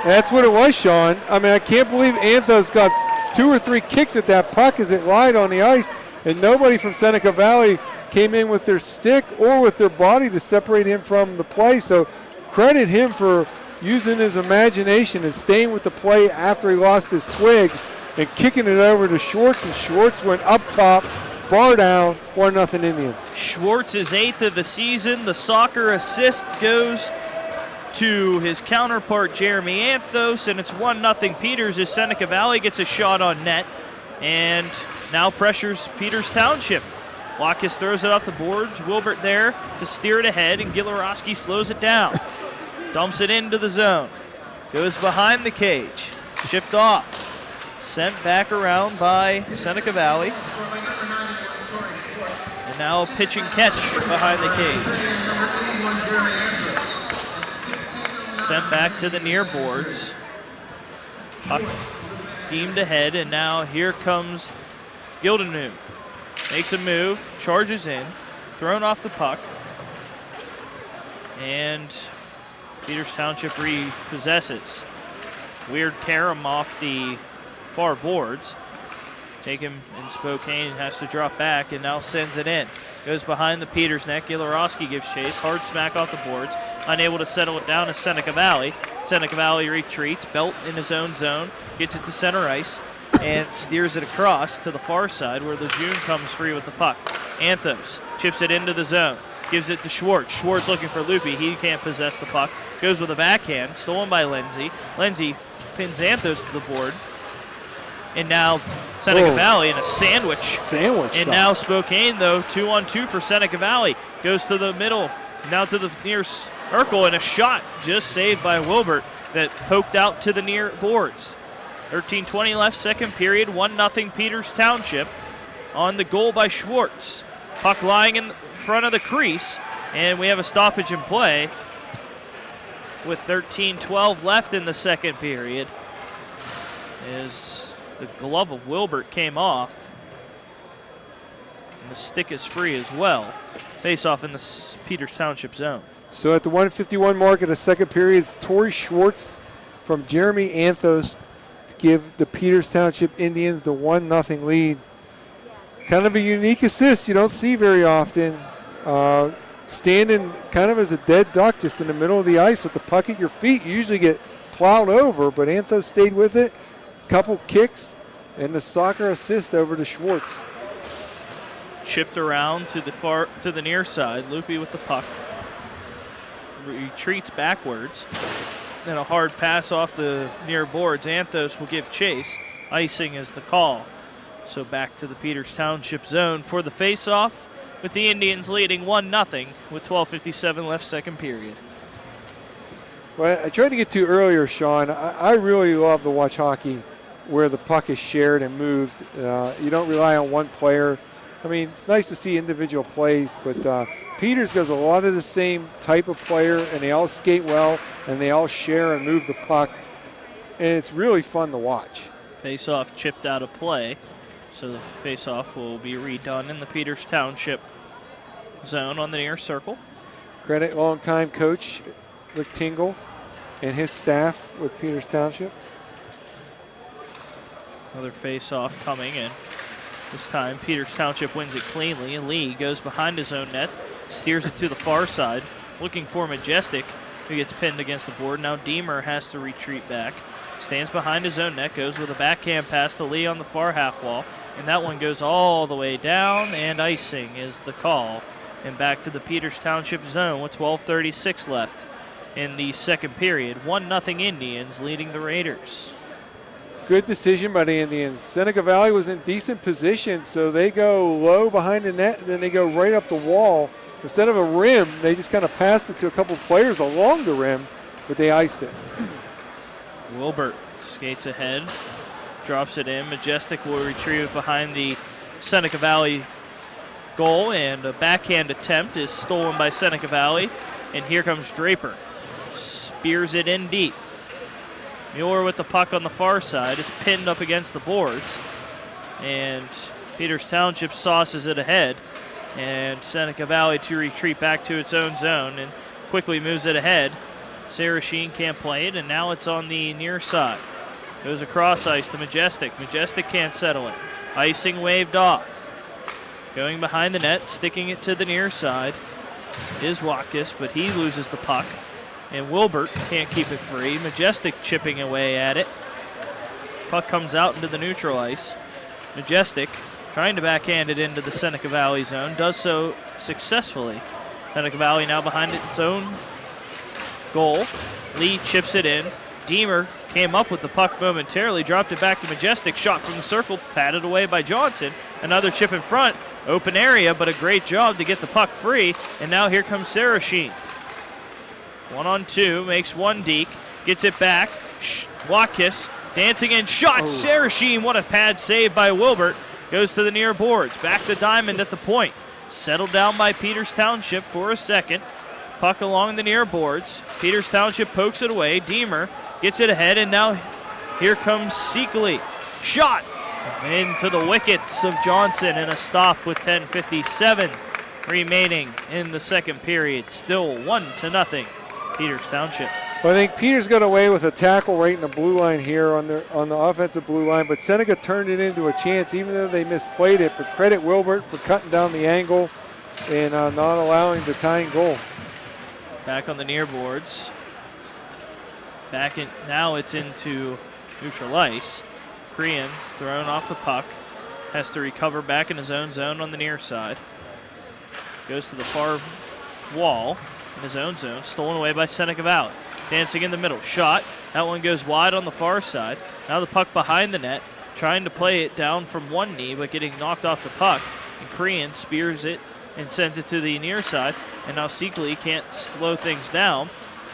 That's what it was, Sean. I mean, I can't believe Anthos got 2 or 3 kicks at that puck as it lied on the ice, and nobody from Seneca Valley came in with their stick or with their body to separate him from the play. So credit him for using his imagination and staying with the play after he lost his twig and kicking it over to Schwartz, and Schwartz went up top, bar down, 1-0 Indians. Schwartz is 8th of the season. The soccer assist goes to his counterpart Jeremy Anthos, and it's 1-0 Peters as Seneca Valley gets a shot on net, and now pressures Peters Township. Watkis throws it off the boards. Wilbert there to steer it ahead, and Gilarowski slows it down. Dumps it into the zone. Goes behind the cage. Shipped off. Sent back around by Seneca Valley. And now a pitch and catch behind the cage. Sent back to the near boards. Puck deemed ahead, and now here comes Gildenau. Makes a move, charges in, thrown off the puck. And Peters Township repossesses. Weird carom off the far boards. Take him in Spokane, has to drop back, and now sends it in. Goes behind the Peters net. Gilarowski gives chase. Hard smack off the boards. Unable to settle it down is Seneca Valley. Seneca Valley retreats. Belt in his own zone. Gets it to center ice and steers it across to the far side where Lejeune comes free with the puck. Anthos chips it into the zone. Gives it to Schwartz. Schwartz looking for Loopy. He can't possess the puck. Goes with a backhand. Stolen by Lindsay. Lindsay pins Anthos to the board. And now Seneca Valley in a sandwich. And now Spokane, though, 2-on-2 for Seneca Valley. Goes to the middle, now to the near circle, and a shot just saved by Wilbert that poked out to the near boards. 13:20 left, second period, 1-0 Peters Township on the goal by Schwartz. Puck lying in front of the crease, and we have a stoppage in play with 13:12 left in the second period. As the glove of Wilbert came off, and the stick is free as well. Face off in the Peters Township zone. So at the 1:51 mark of the second period, it's Torrey Schwartz from Jeremy Anthos to give the Peters Township Indians the 1-0 lead. Kind of a unique assist you don't see very often. Standing kind of as a dead duck just in the middle of the ice with the puck at your feet. You usually get plowed over, but Anthos stayed with it. Couple kicks and the soccer assist over to Schwartz. Chipped around to the near side. Loopy with the puck. Retreats backwards. Then a hard pass off the near boards. Anthos will give chase. Icing is the call. So back to the Peters Township zone for the face-off, with the Indians leading 1-0 with 12:57 left second period. Well, I tried to get to earlier, Sean. I really love to watch hockey where the puck is shared and moved. You don't rely on one player. I mean, it's nice to see individual plays, but Peters does a lot of the same type of player, and they all skate well, and they all share and move the puck, and it's really fun to watch. Face-off chipped out of play, so the face-off will be redone in the Peters Township zone on the near circle. Credit longtime coach Rick Tingle and his staff with Peters Township. Another face-off coming in. This time Peters Township wins it cleanly. Lee goes behind his own net, steers it to the far side, looking for Majestic, who gets pinned against the board. Now Deemer has to retreat back. Stands behind his own net, goes with a backhand pass to Lee on the far half wall, and that one goes all the way down, and icing is the call. And back to the Peters Township zone with 12:36 left in the second period. 1-0 Indians leading the Raiders. Good decision by the Indians. Seneca Valley was in decent position, so they go low behind the net, and then they go right up the wall. Instead of a rim, they just kind of passed it to a couple players along the rim, but they iced it. Wilbert skates ahead, drops it in. Majestic will retrieve it behind the Seneca Valley goal, and a backhand attempt is stolen by Seneca Valley, and here comes Draper. Spears it in deep. Mueller with the puck on the far side is pinned up against the boards, and Peters Township sauces it ahead, and Seneca Valley to retreat back to its own zone and quickly moves it ahead. Sarah Sheen can't play it, and now it's on the near side. Goes across ice to Majestic. Majestic can't settle it. Icing waved off. Going behind the net, sticking it to the near side is Watkis, but he loses the puck. And Wilbert can't keep it free. Majestic chipping away at it. Puck comes out into the neutral ice. Majestic trying to backhand it into the Seneca Valley zone. Does so successfully. Seneca Valley now behind its own goal. Lee chips it in. Deemer came up with the puck momentarily, dropped it back to Majestic, shot from the circle, patted away by Johnson. Another chip in front, open area, but a great job to get the puck free. And now here comes Sarah Sheen. 1-on-2, makes one deke, gets it back. Watkis dancing in, shot. Sarah Sheen, what a pad save by Wilbert. Goes to the near boards, back to Diamond at the point. Settled down by Peters Township for a second. Puck along the near boards. Peters Township pokes it away. Deemer gets it ahead, and now here comes Seekley. Shot into the wickets of Johnson, and a stop with 10:57 remaining in the second period. Still 1-0, Peters Township. Well, I think Peters got away with a tackle right in the blue line here on the offensive blue line, but Seneca turned it into a chance even though they misplayed it. But credit Wilbert for cutting down the angle and not allowing the tying goal. Back on the near boards. Back in, now it's into neutral ice. Crean thrown off the puck. Has to recover back in his own zone on the near side. Goes to the far wall in his own zone. Stolen away by Seneca Valley. Dancing in the middle. Shot. That one goes wide on the far side. Now the puck behind the net. Trying to play it down from one knee, but getting knocked off the puck. And Crean spears it and sends it to the near side. And now Seekley can't slow things down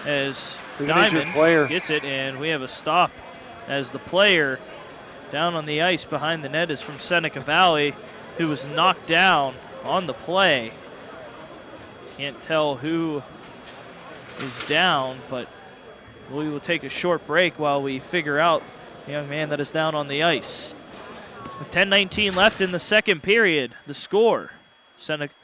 as Diamond gets it. And we have a stop as the player down on the ice behind the net is from Seneca Valley, who was knocked down on the play. Can't tell who is down, but we will take a short break while we figure out the young man that is down on the ice. With 10:19 left in the second period, the score,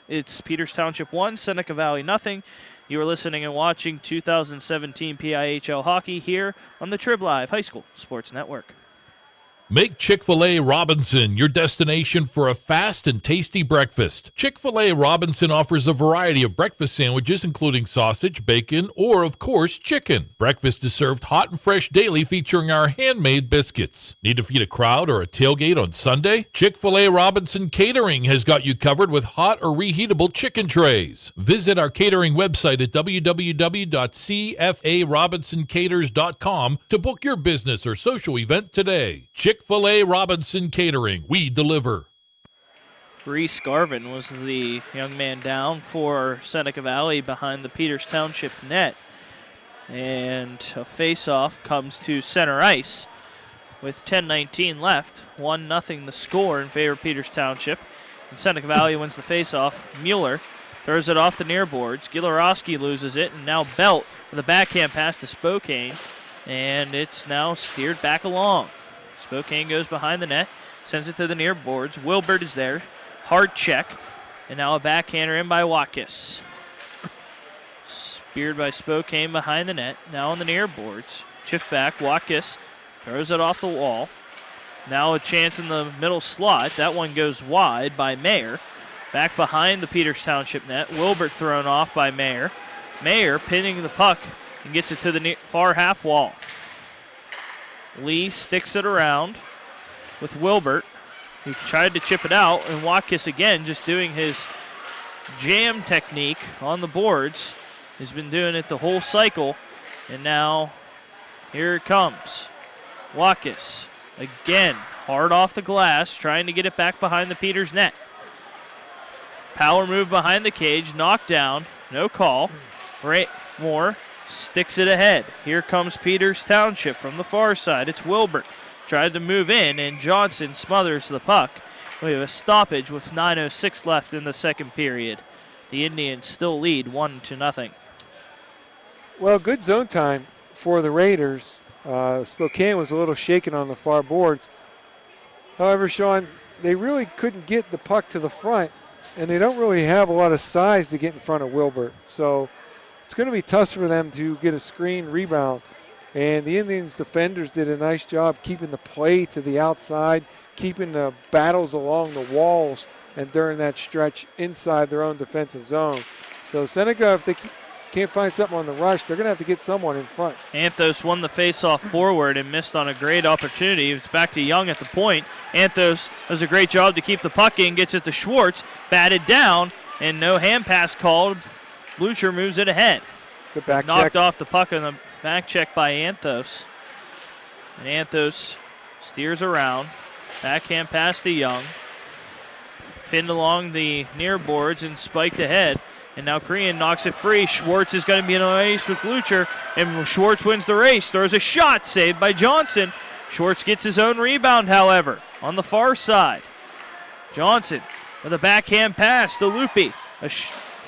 it's Peters Township 1, Seneca Valley nothing. You are listening and watching 2017 PIHL Hockey here on the Triblive High School Sports Network. Make Chick-fil-A Robinson your destination for a fast and tasty breakfast. Chick-fil-A Robinson offers a variety of breakfast sandwiches, including sausage, bacon, or, of course, chicken. Breakfast is served hot and fresh daily, featuring our handmade biscuits. Need to feed a crowd or a tailgate on Sunday? Chick-fil-A Robinson Catering has got you covered with hot or reheatable chicken trays. Visit our catering website at www.cfarobinsoncaters.com to book your business or social event today. Chick-fil-A Robinson Catering. We deliver. Reese Garvin was the young man down for Seneca Valley behind the Peters Township net. And a face-off comes to center ice with 10:19 left. 1-0 the score in favor of Peters Township. And Seneca Valley wins the face-off. Mueller throws it off the near boards. Gilarowski loses it, and now Belt with a backhand pass to Spokane. And it's now steered back along. Spokane goes behind the net, sends it to the near boards. Wilbert is there. Hard check. And now a backhander in by Watkis. Speared by Spokane behind the net. Now on the near boards. Chipped back. Watkis throws it off the wall. Now a chance in the middle slot. That one goes wide by Mayer. Back behind the Peters Township net. Wilbert thrown off by Mayer. Mayer pinning the puck and gets it to the far half wall. Lee sticks it around with Wilbert, who tried to chip it out, and Watkis again just doing his jam technique on the boards. He's been doing it the whole cycle, and now here it comes. Watkis again, hard off the glass, trying to get it back behind the Peters net. Power move behind the cage, knocked down, no call. Moore sticks it ahead. Here comes Peters Township from the far side. It's Wilbert. Tried to move in, and Johnson smothers the puck. We have a stoppage with 9:06 left in the second period. The Indians still lead 1-0. Well, good zone time for the Raiders. Spokane was a little shaken on the far boards. However, Sean, they really couldn't get the puck to the front, and they don't really have a lot of size to get in front of Wilbert. So it's going to be tough for them to get a screen rebound. And the Indians defenders did a nice job keeping the play to the outside, keeping the battles along the walls, and during that stretch inside their own defensive zone. So Seneca, if they can't find something on the rush, they're going to have to get someone in front. Anthos won the faceoff forward and missed on a great opportunity. It's back to Young at the point. Anthos does a great job to keep the puck in, gets it to Schwartz, batted down, and no hand pass called. Blucher moves it ahead. Good back Knocked check. off the puck on the back check by Anthos. And Anthos steers around. Backhand pass to Young. Pinned along the near boards and spiked ahead. And now Korean knocks it free. Schwartz is going to be in a race with Lucher. And Schwartz wins the race. Throws a shot. Saved by Johnson. Schwartz gets his own rebound, however, on the far side. Johnson with a backhand pass to Lupi. A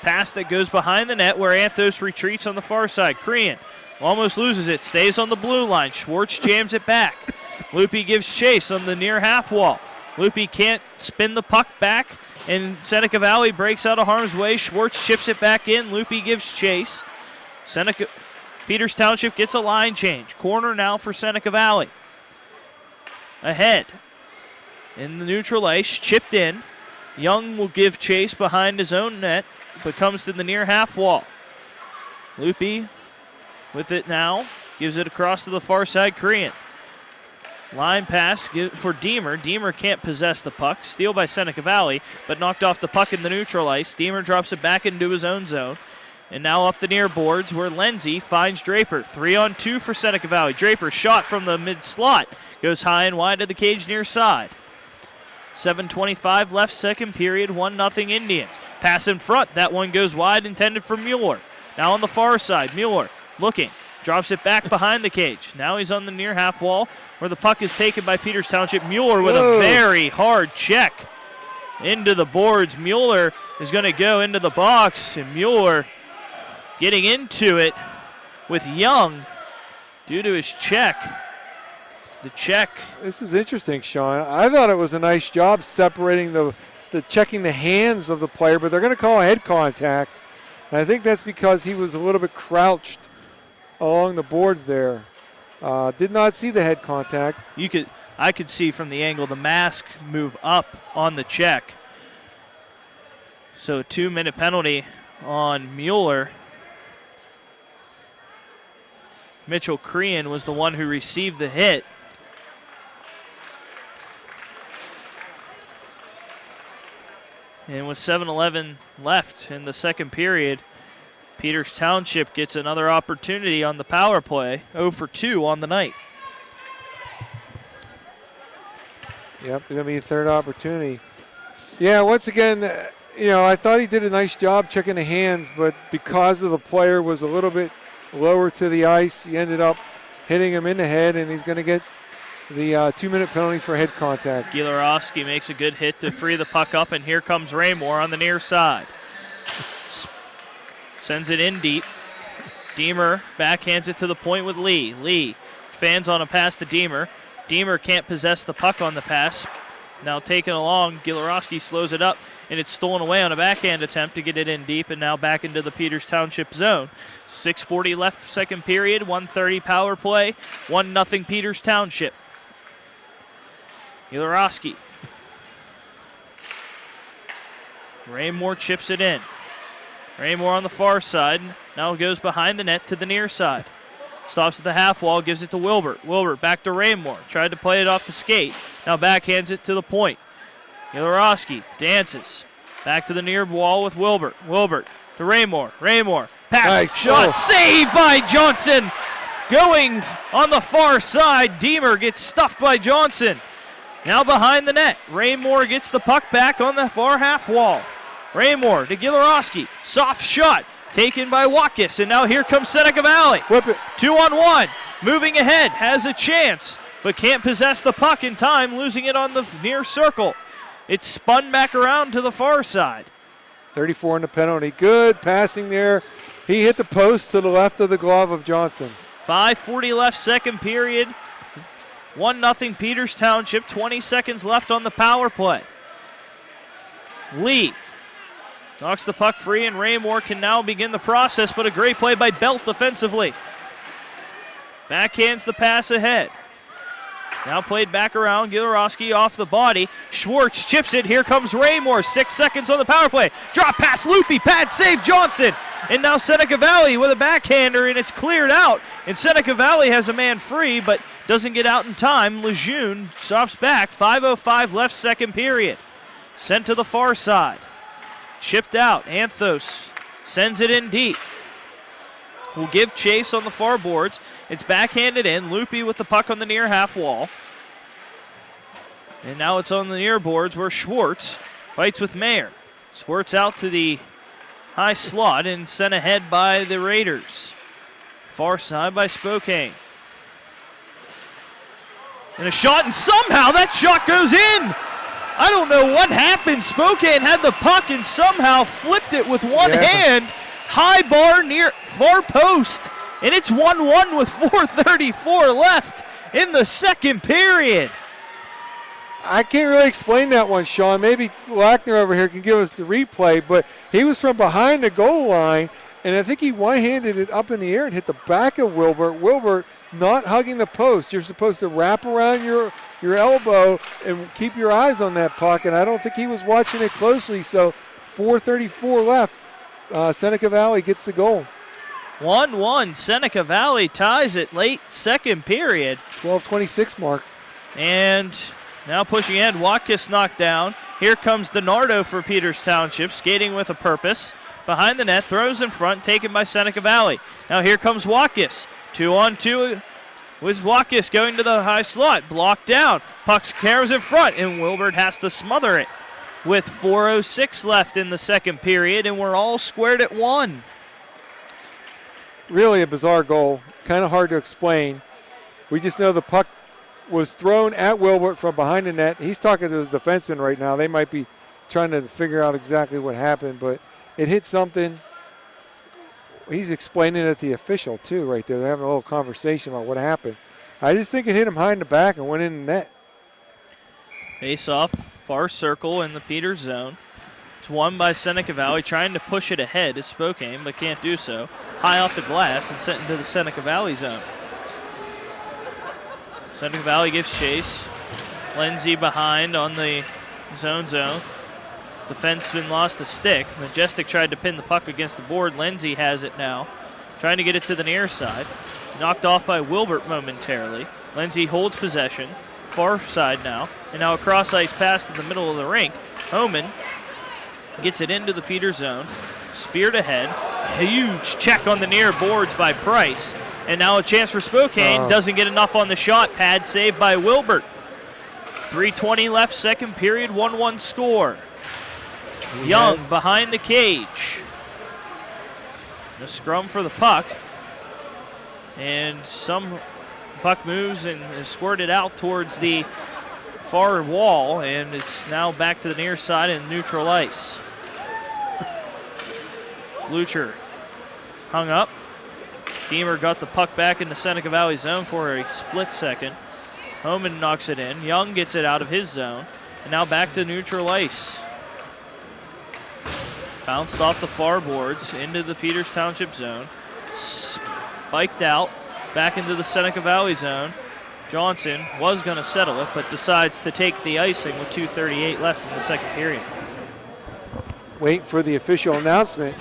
pass that goes behind the net where Anthos retreats on the far side. Korean almost loses it. Stays on the blue line. Schwartz jams it back. Lupi gives chase on the near half wall. Lupi can't spin the puck back. And Seneca Valley breaks out of harm's way. Schwartz chips it back in. Lupi gives chase. Peters Township gets a line change. Corner now for Seneca Valley. Ahead in the neutral ice, chipped in. Young will give chase behind his own net, but comes to the near half wall. Lupi with it now, gives it across to the far side. Korean. Line pass for Deemer. Deemer can't possess the puck. Steal by Seneca Valley, but knocked off the puck in the neutral ice. Deemer drops it back into his own zone. And now up the near boards where Lindsay finds Draper. 3-on-2 for Seneca Valley. Draper shot from the mid slot. Goes high and wide of the cage near side. 7:25 left, second period, 1-0 Indians. Pass in front. That one goes wide, intended for Mueller. Now on the far side, Mueller looking. Drops it back behind the cage. Now he's on the near half wall where the puck is taken by Peters Township. Mueller with a very hard check into the boards. Mueller is going to go into the box, and Mueller getting into it with Young due to his check. The check. This is interesting, Sean. I thought it was a nice job separating the checking the hands of the player, but they're going to call head contact. And I think that's because he was a little bit crouched along the boards there. Did not see the head contact. I could see from the angle the mask move up on the check. So a 2-minute penalty on Mueller. Mitchell Crean was the one who received the hit. And with 7:11 left in the second period, Peters Township gets another opportunity on the power play. 0 for 2 on the night. Yep, going to be a third opportunity. Yeah, once again, I thought he did a nice job checking the hands, but because of the player was a little bit lower to the ice, he ended up hitting him in the head, and he's going to get the 2-minute penalty for head contact. Gilarowski makes a good hit to free the puck up, and here comes Raymore on the near side. Sends it in deep. Deemer backhands it to the point with Lee. Lee fans on a pass to Deemer. Deemer can't possess the puck on the pass. Now taken along, Gilarowski slows it up, and it's stolen away on a backhand attempt to get it in deep, and now back into the Peters Township zone. 6:40 left, second period, 1:30 power play, 1-0 Peters Township. Gilarowski. Raymore chips it in. Raymore on the far side, now goes behind the net to the near side. Stops at the half wall, gives it to Wilbert. Wilbert back to Raymore. Tried to play it off the skate. Now backhands it to the point. Gilarowski dances. Back to the near wall with Wilbert. Wilbert to Raymore. Raymore. Pass. Nice. Shot. Saved by Johnson. Going on the far side. Deemer gets stuffed by Johnson. Now behind the net. Raymore gets the puck back on the far half wall. Raymore to Gilarowski. Soft shot. Taken by Watkis, and now here comes Seneca Valley. Flip it. 2-on-1. Moving ahead, has a chance, but can't possess the puck in time, losing it on the near circle. It's spun back around to the far side. 34 in the penalty. Good passing there. He hit the post to the left of the glove of Johnson. 5:40 left, second period. 1-0 Peters Township. 20 seconds left on the power play. Lee knocks the puck free, and Raymore can now begin the process, but a great play by Belt defensively. Backhands the pass ahead. Now played back around. Gilarowski off the body. Schwartz chips it. Here comes Raymore. 6 seconds on the power play. Drop pass, Loopy. Pad save, Johnson. And now Seneca Valley with a backhander, and it's cleared out. And Seneca Valley has a man free, but doesn't get out in time. Lejeune stops back. 5:05 left, second period. Sent to the far side. Chipped out. Anthos sends it in deep. will give chase on the far boards. It's backhanded in. Loopy with the puck on the near half wall. And now it's on the near boards where Schwartz fights with Mayer. Squirts out to the high slot and sent ahead by the Raiders. Far side by Spokane. And a shot, and somehow that shot goes in. I don't know what happened. Spokane had the puck and somehow flipped it with one hand. High bar near far post. And it's 1-1 with 4:34 left in the second period. I can't really explain that one, Sean. Maybe Lackner over here can give us the replay, but he was from behind the goal line, and I think he one-handed it up in the air and hit the back of Wilbert. Wilbert not hugging the post. You're supposed to wrap around your elbow and keep your eyes on that puck, and I don't think he was watching it closely, so 4:34 left. Seneca Valley gets the goal. 1-1. Seneca Valley ties it late second period. 12:26 mark. And now pushing ahead, Watkis knocked down. Here comes DiNardo for Peters Township, skating with a purpose. Behind the net, throws in front, taken by Seneca Valley. Now here comes Watkis. 2-on-2 with Watkis going to the high slot. Blocked down. Puck carries in front, and Wilbert has to smother it with 4:06 left in the second period, and we're all squared at 1. Really a bizarre goal. Kind of hard to explain. We just know the puck was thrown at Wilbert from behind the net. He's talking to his defenseman right now. They might be trying to figure out exactly what happened, but it hit something. He's explaining it to the official, too, right there. They're having a little conversation about what happened. I just think it hit him high in the back and went in the net. Face off, far circle in the Peters zone. It's won by Seneca Valley, trying to push it ahead to Spokane, but can't do so. High off the glass and sent into the Seneca Valley zone. Seneca Valley gives chase. Lindsay behind on the zone. Defenseman lost the stick. Majestic tried to pin the puck against the board. Lindsay has it now. Trying to get it to the near side. Knocked off by Wilbert momentarily. Lindsay holds possession. Far side now. And now a cross-ice pass to the middle of the rink. Homan gets it into the Peters zone. Speared ahead. Huge check on the near boards by Price. And now a chance for Spokane. Doesn't get enough on the shot. Pad saved by Wilbert. 3:20 left, second period, 1-1 score. Young behind the cage. The scrum for the puck. And some puck moves and is squirted out towards the far wall. And it's now back to the near side in neutral ice. Lucher hung up. Deemer got the puck back in the Seneca Valley zone for a split second. Homan knocks it in. Young gets it out of his zone. And now back to neutral ice. Bounced off the far boards into the Peters Township zone. Spiked out back into the Seneca Valley zone. Johnson was going to settle it, but decides to take the icing with 2:38 left in the second period. Wait for the official announcement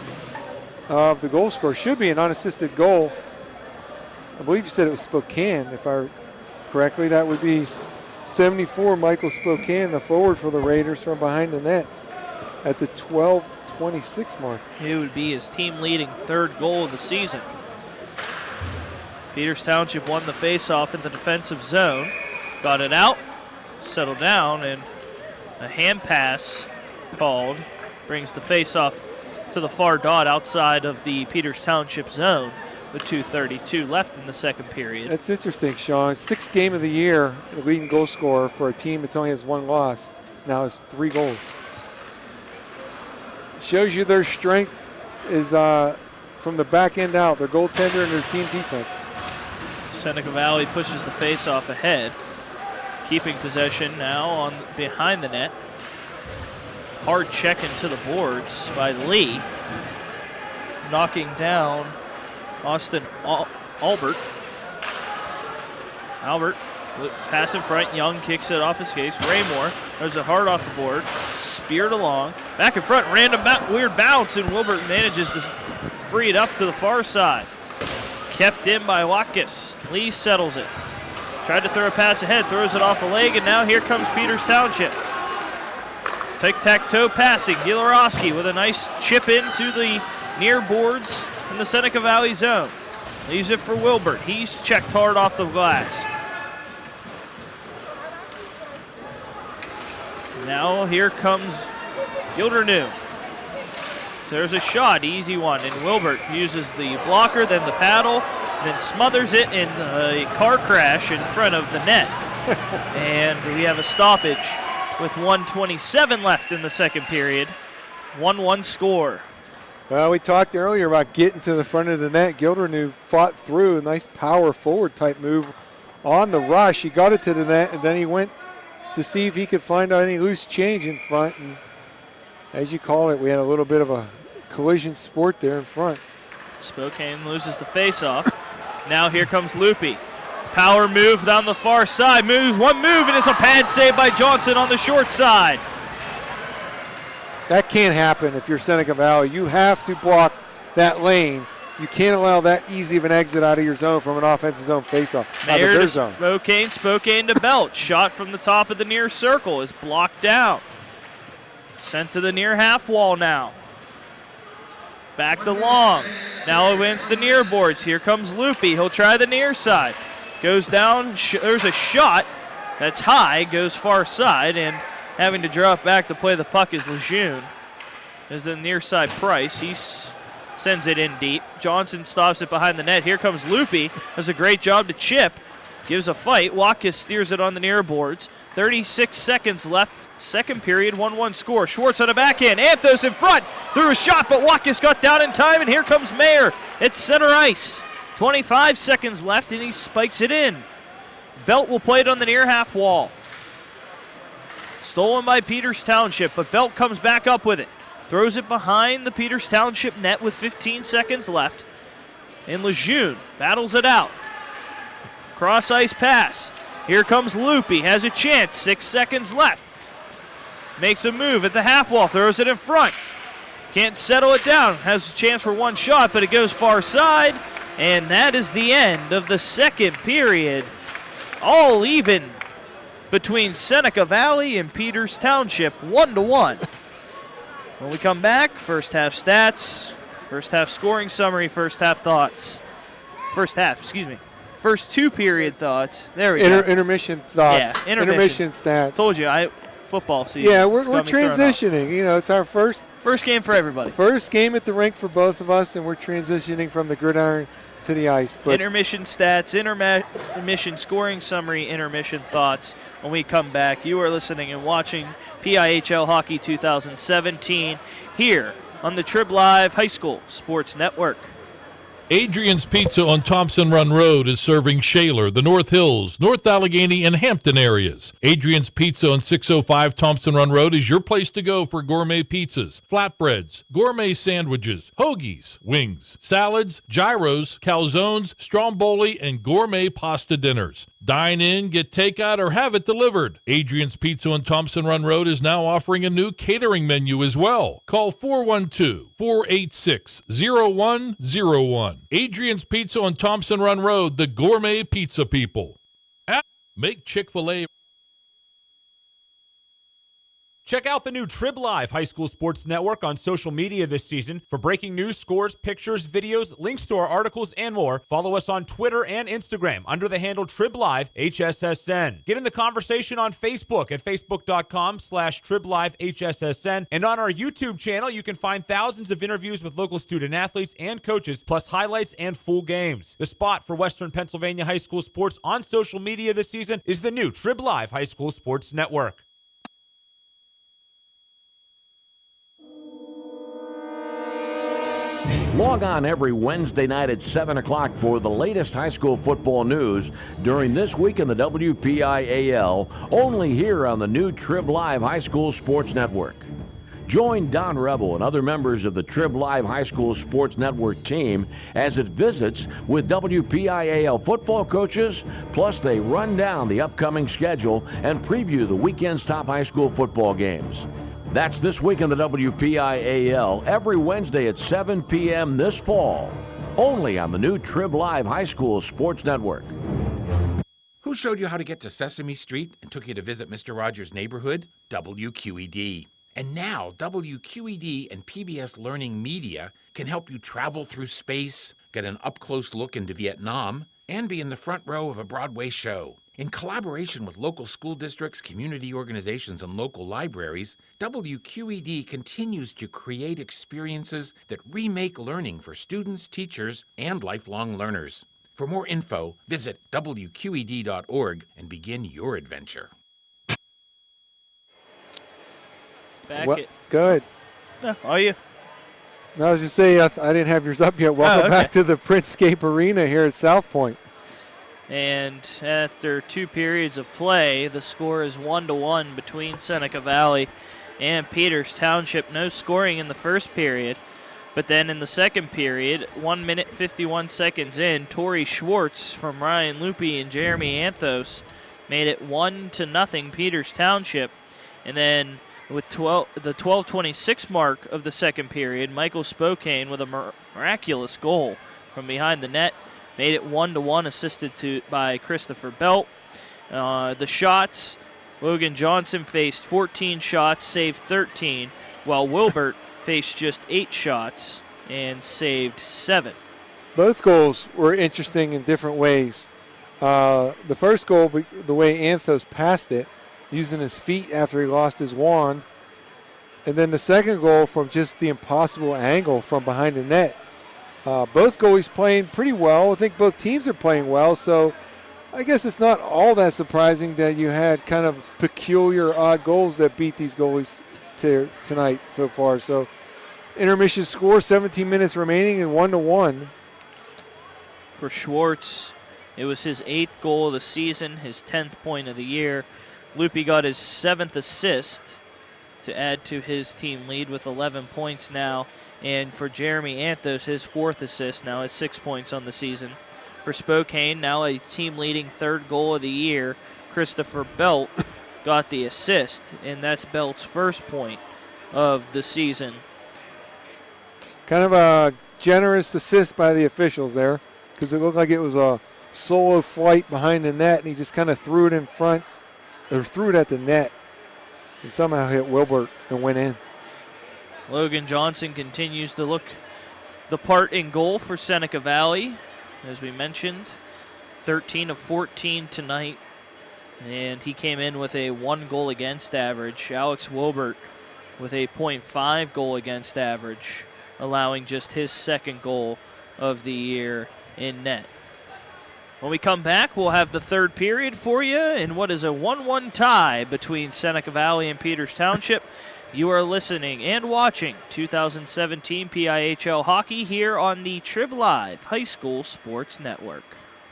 of the goal score. Should be an unassisted goal. I believe you said it was Spokane, if I remember correctly. That would be 74, Michael Spokane, the forward for the Raiders from behind the net at the 12:26 mark. It would be his team-leading third goal of the season. Peters Township won the face-off in the defensive zone. Got it out, settled down, and a hand pass called. Brings the face-off to the far dot outside of the Peters Township zone with 2:32 left in the second period. That's interesting, Sean. Sixth game of the year, the leading goal scorer for a team that only has one loss. Now has 3 goals. Shows you their strength is from the back end out, their goaltender and their team defense. Seneca Valley pushes the face-off ahead, keeping possession now on behind the net. Hard check into the boards by Lee, knocking down Austin Albert. Albert pass in front. Young kicks it off his skates. Raymore throws it hard off the board. Speared along. Back in front. Random weird bounce, and Wilbert manages to free it up to the far side. Kept in by Watkis. Lee settles it. Tried to throw a pass ahead. Throws it off a leg, and now here comes Peters Township. Tic-tac-toe passing. Gilarowski with a nice chip into the near boards in the Seneca Valley zone. Leaves it for Wilbert. He's checked hard off the glass. Now here comes Gildernew. There's a shot, easy one, and Wilbert uses the blocker, then the paddle, then smothers it in a car crash in front of the net. And we have a stoppage with 1:27 left in the second period. 1-1 score. Well, we talked earlier about getting to the front of the net. Gildernew fought through a nice power forward type move on the rush. He got it to the net, and then he went to see if he could find any loose change in front. And as you call it, we had a little bit of a collision sport there in front. Spokane loses the faceoff. Now here comes Loopy. Power move down the far side. Moves one move, and it's a pad save by Johnson on the short side. That can't happen if you're Seneca Valley. You have to block that lane. You can't allow that easy of an exit out of your zone from an offensive zone faceoff. Mayer to Spokane, Spokane to Belt. Shot from the top of the near circle is blocked down. Sent to the near half wall now. Back to Long. Now against the near boards. Here comes Loopy. He'll try the near side. Goes down. There's a shot that's high. Goes far side. And having to drop back to play the puck is Lejeune. There's the near side Price. He sends it in deep. Johnson stops it behind the net. Here comes Loopy. Does a great job to chip. Gives a fight. Watkis steers it on the near boards. 36 seconds left. Second period, 1-1 score. Schwartz on the backhand. Anthos in front. Threw a shot, but Watkis got down in time, and here comes Mayer. It's center ice. 25 seconds left, and he spikes it in. Belt will play it on the near half wall. Stolen by Peters Township, but Belt comes back up with it. Throws it behind the Peters Township net with 15 seconds left. And Lejeune battles it out. Cross ice pass. Here comes Loopy. Has a chance. 6 seconds left. Makes a move at the half wall. Throws it in front. Can't settle it down. Has a chance for one shot, but it goes far side. And that is the end of the second period. All even between Seneca Valley and Peters Township, 1-1. When we come back, first half stats, first half scoring summary, first half thoughts. First two period thoughts. There we go. Intermission thoughts. Yeah, intermission stats. Told you, football season. Yeah, we're transitioning. You know, it's our first game for everybody. First game at the rink for both of us, and we're transitioning from the gridiron to the ice. But intermission stats, intermission scoring summary, intermission thoughts. When we come back, you are listening and watching PIHL Hockey 2017 here on the Triblive High School Sports Network. Adrian's Pizza on Thompson Run Road is serving Shaler, the North Hills, North Allegheny, and Hampton areas. Adrian's Pizza on 605 Thompson Run Road is your place to go for gourmet pizzas, flatbreads, gourmet sandwiches, hoagies, wings, salads, gyros, calzones, stromboli, and gourmet pasta dinners. Dine in, get takeout, or have it delivered. Adrian's Pizza on Thompson Run Road is now offering a new catering menu as well. Call 412-486-0101. Adrian's Pizza on Thompson Run Road, the gourmet pizza people. Make Chick-fil-A. Check out the new Triblive High School Sports Network on social media this season for breaking news, scores, pictures, videos, links to our articles, and more. Follow us on Twitter and Instagram under the handle Triblive HSSN. Get in the conversation on Facebook at facebook.com/Triblive HSSN. And on our YouTube channel, you can find thousands of interviews with local student athletes and coaches, plus highlights and full games. The spot for Western Pennsylvania high school sports on social media this season is the new Triblive High School Sports Network. Log on every Wednesday night at 7 o'clock for the latest high school football news during This Week in the WPIHL, only here on the new Triblive High School Sports Network. Join Don Rebel and other members of the Triblive High School Sports Network team as it visits with WPIHL football coaches, plus they run down the upcoming schedule and preview the weekend's top high school football games. That's This Week in the WPIHL, every Wednesday at 7 p.m. this fall, only on the new Triblive High School Sports Network. Who showed you how to get to Sesame Street and took you to visit Mr. Rogers' neighborhood? WQED. And now WQED and PBS Learning Media can help you travel through space, get an up-close look into Vietnam, and be in the front row of a Broadway show. In collaboration with local school districts, community organizations, and local libraries, WQED continues to create experiences that remake learning for students, teachers, and lifelong learners. For more info, visit WQED.org and begin your adventure. Good. No, are you? No, I was just saying I didn't have yours up yet. Welcome back to the Printscape Arena here at Southpointe. And after 2 periods of play, the score is 1-1 between Seneca Valley and Peters Township. No scoring in the first period. But then in the second period, 1 minute 51 seconds in, Tori Schwartz from Ryan Lupi and Jeremy Anthos made it 1-0 Peters Township. And then with the 12:26 mark of the second period, Michael Spokane with a miraculous goal from behind the net made it 1-1, assisted by Christopher Belt. The shots, Logan Johnson faced 14 shots, saved 13, while Wilbert faced just 8 shots and saved 7. Both goals were interesting in different ways. The first goal, the way Anthos passed it, using his feet after he lost his wand. And then the second goal from just the impossible angle from behind the net. Both goalies playing pretty well. I think both teams are playing well, so I guess it's not all that surprising that you had kind of peculiar, odd goals that beat these goalies tonight so far. So intermission score, 17 minutes remaining, and 1-1. For Schwartz, it was his 8th goal of the season, his 10th point of the year. Lupi got his 7th assist to add to his team lead with 11 points now. And for Jeremy Anthos, his 4th assist now at 6 points on the season. For Spokane, now a team-leading 3rd goal of the year, Christopher Belt got the assist, and that's Belt's first point of the season. Kind of a generous assist by the officials there, because it looked like it was a solo flight behind the net, and he just kind of threw it in front, or threw it at the net, and somehow hit Wilbert and went in. Logan Johnson continues to look the part in goal for Seneca Valley. As we mentioned, 13 of 14 tonight, and he came in with a 1 goal against average. Alex Wilbert with a .5 goal against average, allowing just his 2nd goal of the year in net. When we come back, we'll have the 3rd period for you in what is a 1-1 tie between Seneca Valley and Peters Township. You are listening and watching 2017 PIHL Hockey here on the Triblive High School Sports Network.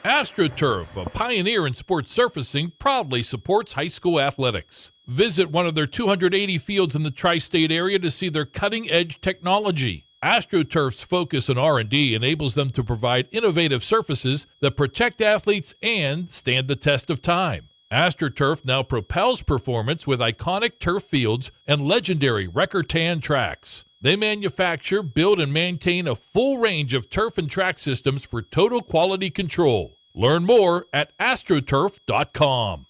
AstroTurf, a pioneer in sports surfacing, proudly supports high school athletics. Visit one of their 280 fields in the tri-state area to see their cutting-edge technology. AstroTurf's focus on R&D enables them to provide innovative surfaces that protect athletes and stand the test of time. AstroTurf now propels performance with iconic turf fields and legendary Recor-Tan tracks. They manufacture, build, and maintain a full range of turf and track systems for total quality control. Learn more at astroturf.com.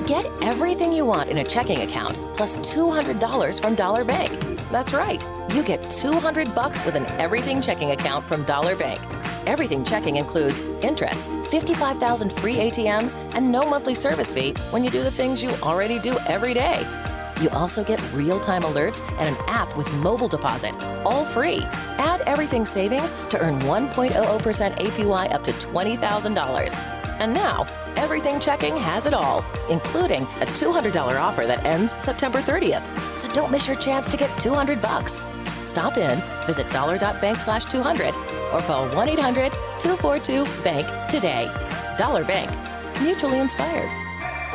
Get everything you want in a checking account plus $200 from Dollar Bank. That's right. You get $200 with an everything checking account from Dollar Bank. Everything checking includes interest, 55,000 free ATMs, and no monthly service fee when you do the things you already do every day. You also get real-time alerts and an app with mobile deposit, all free. Add everything savings to earn 1.00% APY up to $20,000. And now, Everything Checking has it all, including a $200 offer that ends September 30th. So don't miss your chance to get $200. Stop in, visit dollar.bank/200, or call 1-800-242-BANK today. Dollar Bank, mutually inspired.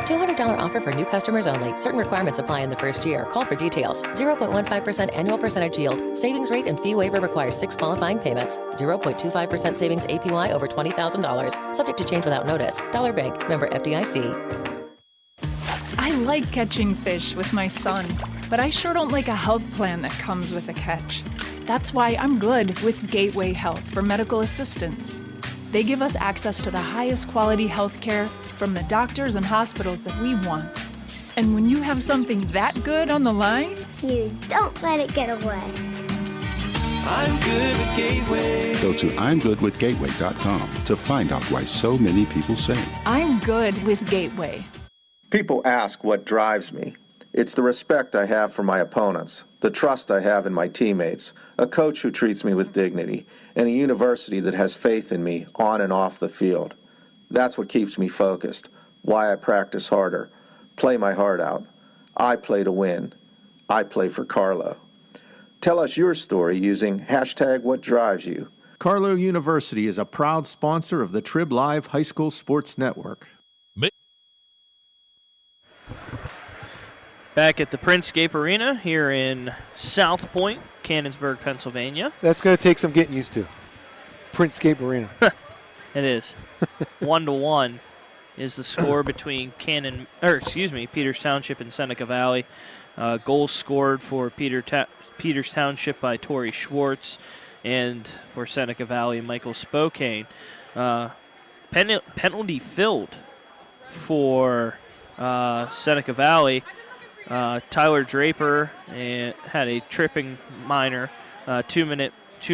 $200 offer for new customers only. Certain requirements apply in the first year. Call for details. 0.15% annual percentage yield. Savings rate and fee waiver requires 6 qualifying payments. 0.25% savings APY over $20,000. Subject to change without notice. Dollar Bank. Member FDIC. I like catching fish with my son, but I sure don't like a health plan that comes with a catch. That's why I'm good with Gateway Health for medical assistance. They give us access to the highest quality health care from the doctors and hospitals that we want. And when you have something that good on the line, you don't let it get away. I'm good with Gateway. Go to I'mGoodWithGateway.com to find out why so many people say I'm good with Gateway. People ask what drives me. It's the respect I have for my opponents, the trust I have in my teammates, a coach who treats me with dignity, and a university that has faith in me on and off the field. That's what keeps me focused, why I practice harder, play my heart out. I play to win. I play for Carlo. Tell us your story using #WhatDriveSYou. Carlo University is a proud sponsor of the Triblive High School Sports Network. Back at the Printscape Arena here in Southpointe, Cannonsburg, Pennsylvania. That's going to take some getting used to. Printscape Arena. It is. 1-1 is the score between Peters Township and Seneca Valley. Goals scored for Peters Township by Tori Schwartz, and for Seneca Valley, Michael Spokane. Penalty filled for Seneca Valley. Tyler Draper had a tripping minor, 2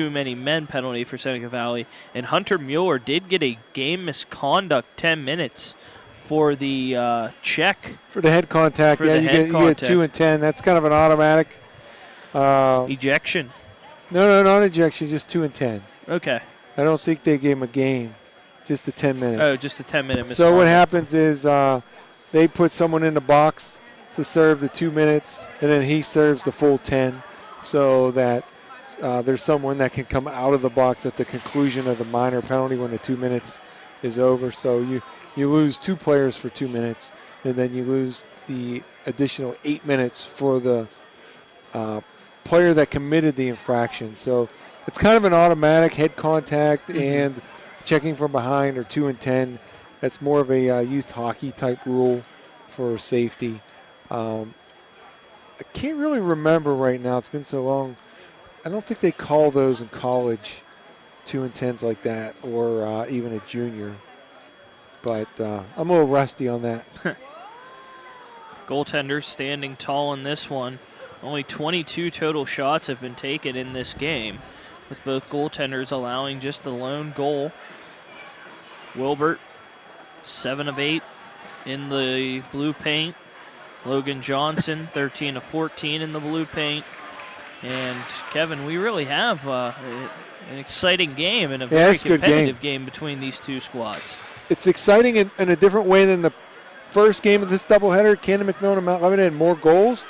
many men penalty for Seneca Valley, and Hunter Mueller did get a game misconduct 10 minutes for the check. For the head contact, you get 2 and 10. That's kind of an automatic. Ejection. No, not ejection, just 2 and 10. Okay. I don't think they gave him a game, just a 10-minute. Oh, just a 10-minute misconduct. So what happens is they put someone in the box to serve the 2 minutes, and then he serves the full 10, so that there's someone that can come out of the box at the conclusion of the minor penalty when the 2 minutes is over. So you lose 2 players for 2 minutes, and then you lose the additional 8 minutes for the player that committed the infraction. So it's kind of an automatic head contact and checking from behind or 2 and 10. That's more of a youth hockey type rule for safety. I can't really remember right now. It's been so long. I don't think they call those in college 2 and 10s like that, or even a junior. But I'm a little rusty on that. Goaltenders standing tall in this one. Only 22 total shots have been taken in this game, with both goaltenders allowing just the lone goal. Wilbert, 7 of 8 in the blue paint. Logan Johnson, 13 of 14 in the blue paint. And, Kevin, we really have an exciting game and a very competitive game between these two squads. It's exciting in a different way than the first game of this doubleheader. Cannon McMillan and Mount Lebanon had more goals.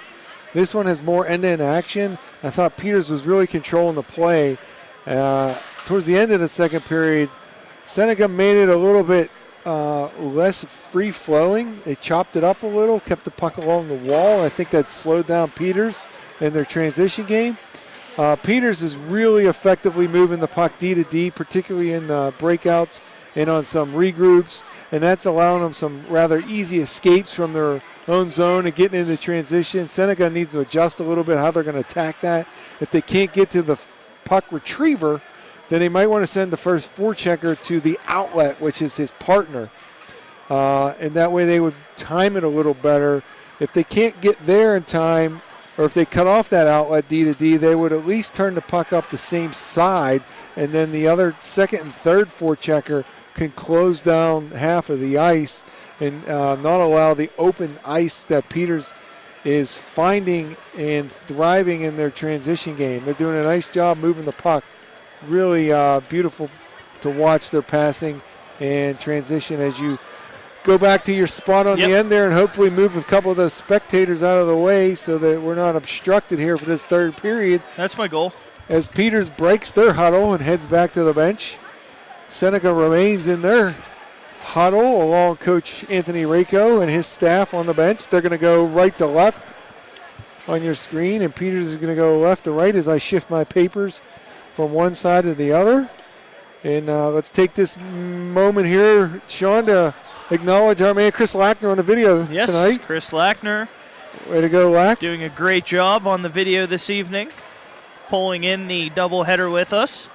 This one has more end-to-end action. I thought Peters was really controlling the play. Towards the end of the second period, Seneca made it a little bit less free-flowing. They chopped it up a little, kept the puck along the wall. I think that slowed down Peters in their transition game. Peters is really effectively moving the puck D to D, particularly in breakouts and on some regroups, and that's allowing them some rather easy escapes from their own zone and getting into transition. Seneca needs to adjust a little bit how they're going to attack that. If they can't get to the puck retriever, then they might want to send the first forechecker to the outlet, which is his partner. And that way they would time it a little better. If they can't get there in time, or if they cut off that outlet D to D, they would at least turn the puck up the same side, and then the other second and third forechecker can close down half of the ice and not allow the open ice that Peters is finding and thriving in their transition game. They're doing a nice job moving the puck. Really beautiful to watch their passing and transition as you go back to your spot on the end there and hopefully move a couple of those spectators out of the way so that we're not obstructed here for this third period. That's my goal. As Peters breaks their huddle and heads back to the bench, Seneca remains in their huddle along Coach Anthony Rako and his staff on the bench. They're going to go right to left on your screen, and Peters is going to go left to right as I shift my papers from one side to the other. And let's take this moment here, Sean, to acknowledge our man Chris Lackner on the video tonight. Yes, Chris Lackner. Way to go, Lack. Doing a great job on the video this evening, pulling in the doubleheader with us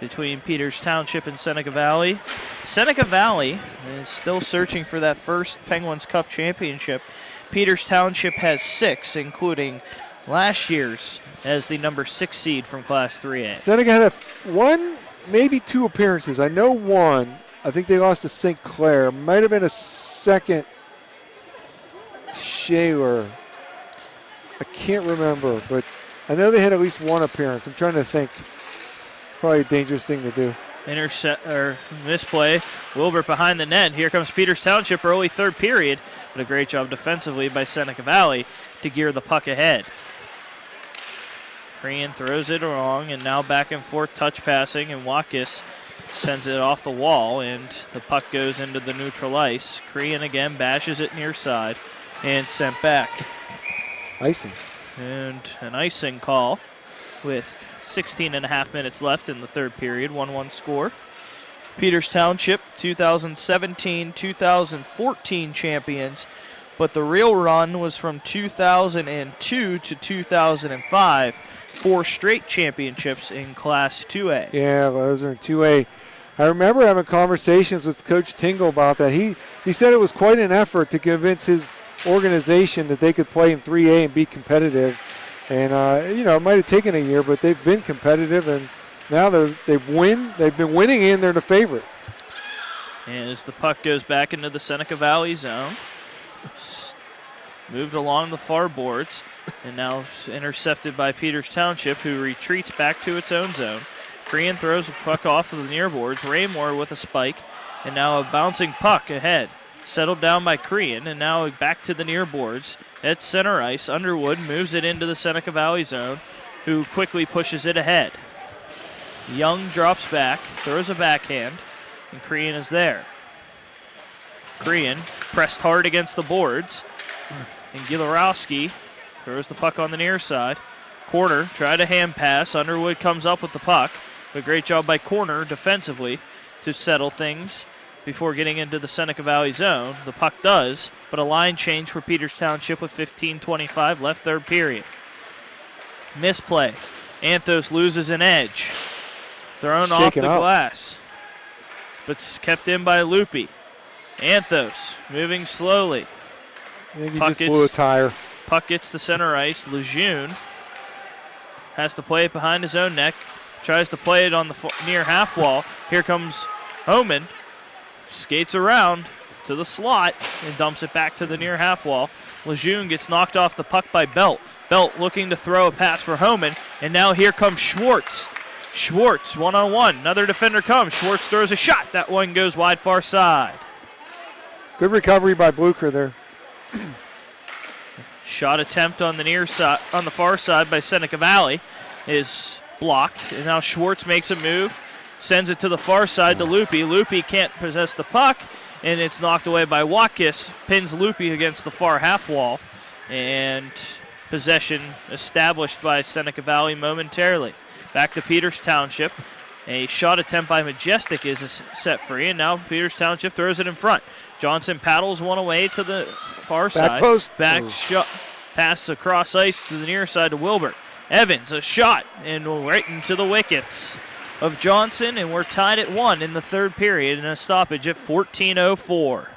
between Peters Township and Seneca Valley. Seneca Valley is still searching for that first Penguins Cup championship. Peters Township has 6, including last year's as the number 6 seed from Class 3A. Seneca had one, maybe 2 appearances. I know one. I think they lost to St. Clair. Might have been a second Shaler. I can't remember, but I know they had at least one appearance. I'm trying to think. It's probably a dangerous thing to do. Intercept or misplay. Wilbert behind the net. Here comes Peters Township early third period. But a great job defensively by Seneca Valley to gear the puck ahead. Crean throws it wrong, and now back and forth touch passing, and Watkis sends it off the wall, and the puck goes into the neutral ice. Crean again bashes it near side and sent back. Icing. And an icing call with 16 and a half minutes left in the third period, 1-1 score. Peters Township, 2017-2014 champions, but the real run was from 2002 to 2005, 4 straight championships in Class 2A. Yeah, those are in 2A. I remember having conversations with Coach Tingle about that. He said it was quite an effort to convince his organization that they could play in 3A and be competitive. And, it might have taken a year, but they've been competitive, and now they've been winning, and they're the favorite. And as the puck goes back into the Seneca Valley zone, moved along the far boards, and now intercepted by Peters Township, who retreats back to its own zone. Crean throws the puck off of the near boards. Raymore with a spike, and now a bouncing puck ahead. Settled down by Crean, and now back to the near boards. At center ice, Underwood moves it into the Seneca Valley zone, who quickly pushes it ahead. Young drops back, throws a backhand, and Crean is there. Crean pressed hard against the boards, and Gilarowski throws the puck on the near side. Corner tried a hand pass. Underwood comes up with the puck. A great job by Corner defensively to settle things before getting into the Seneca Valley zone. The puck does, but a line change for Peters Township with 15:25 left third period. Misplay. Anthos loses an edge. Thrown off the glass, but kept in by Loopy. Anthos moving slowly. I think he just blew a tire. Puck gets to center ice. Lejeune has to play it behind his own neck. Tries to play it on the near half wall. Here comes Homan. Skates around to the slot and dumps it back to the near half wall. Lejeune gets knocked off the puck by Belt. Belt looking to throw a pass for Homan, and now here comes Schwartz. Schwartz one-on-one. Another defender comes. Schwartz throws a shot. That one goes wide far side. Good recovery by Blucher there. Shot attempt on the near side, on the far side by Seneca Valley is blocked, and now Schwartz makes a move. Sends it to the far side to Loopy. Loopy can't possess the puck, and it's knocked away by Watkis. Pins Loopy against the far half wall, and possession established by Seneca Valley momentarily. Back to Peters Township. A shot attempt by Majestic is set free, and now Peters Township throws it in front. Johnson paddles one away to the far side. Post. Back shot. Pass across ice to the near side to Wilbert. Evans, a shot, and right into the wickets of Johnson, and we're tied at 1 in the third period, and a stoppage at 14:04.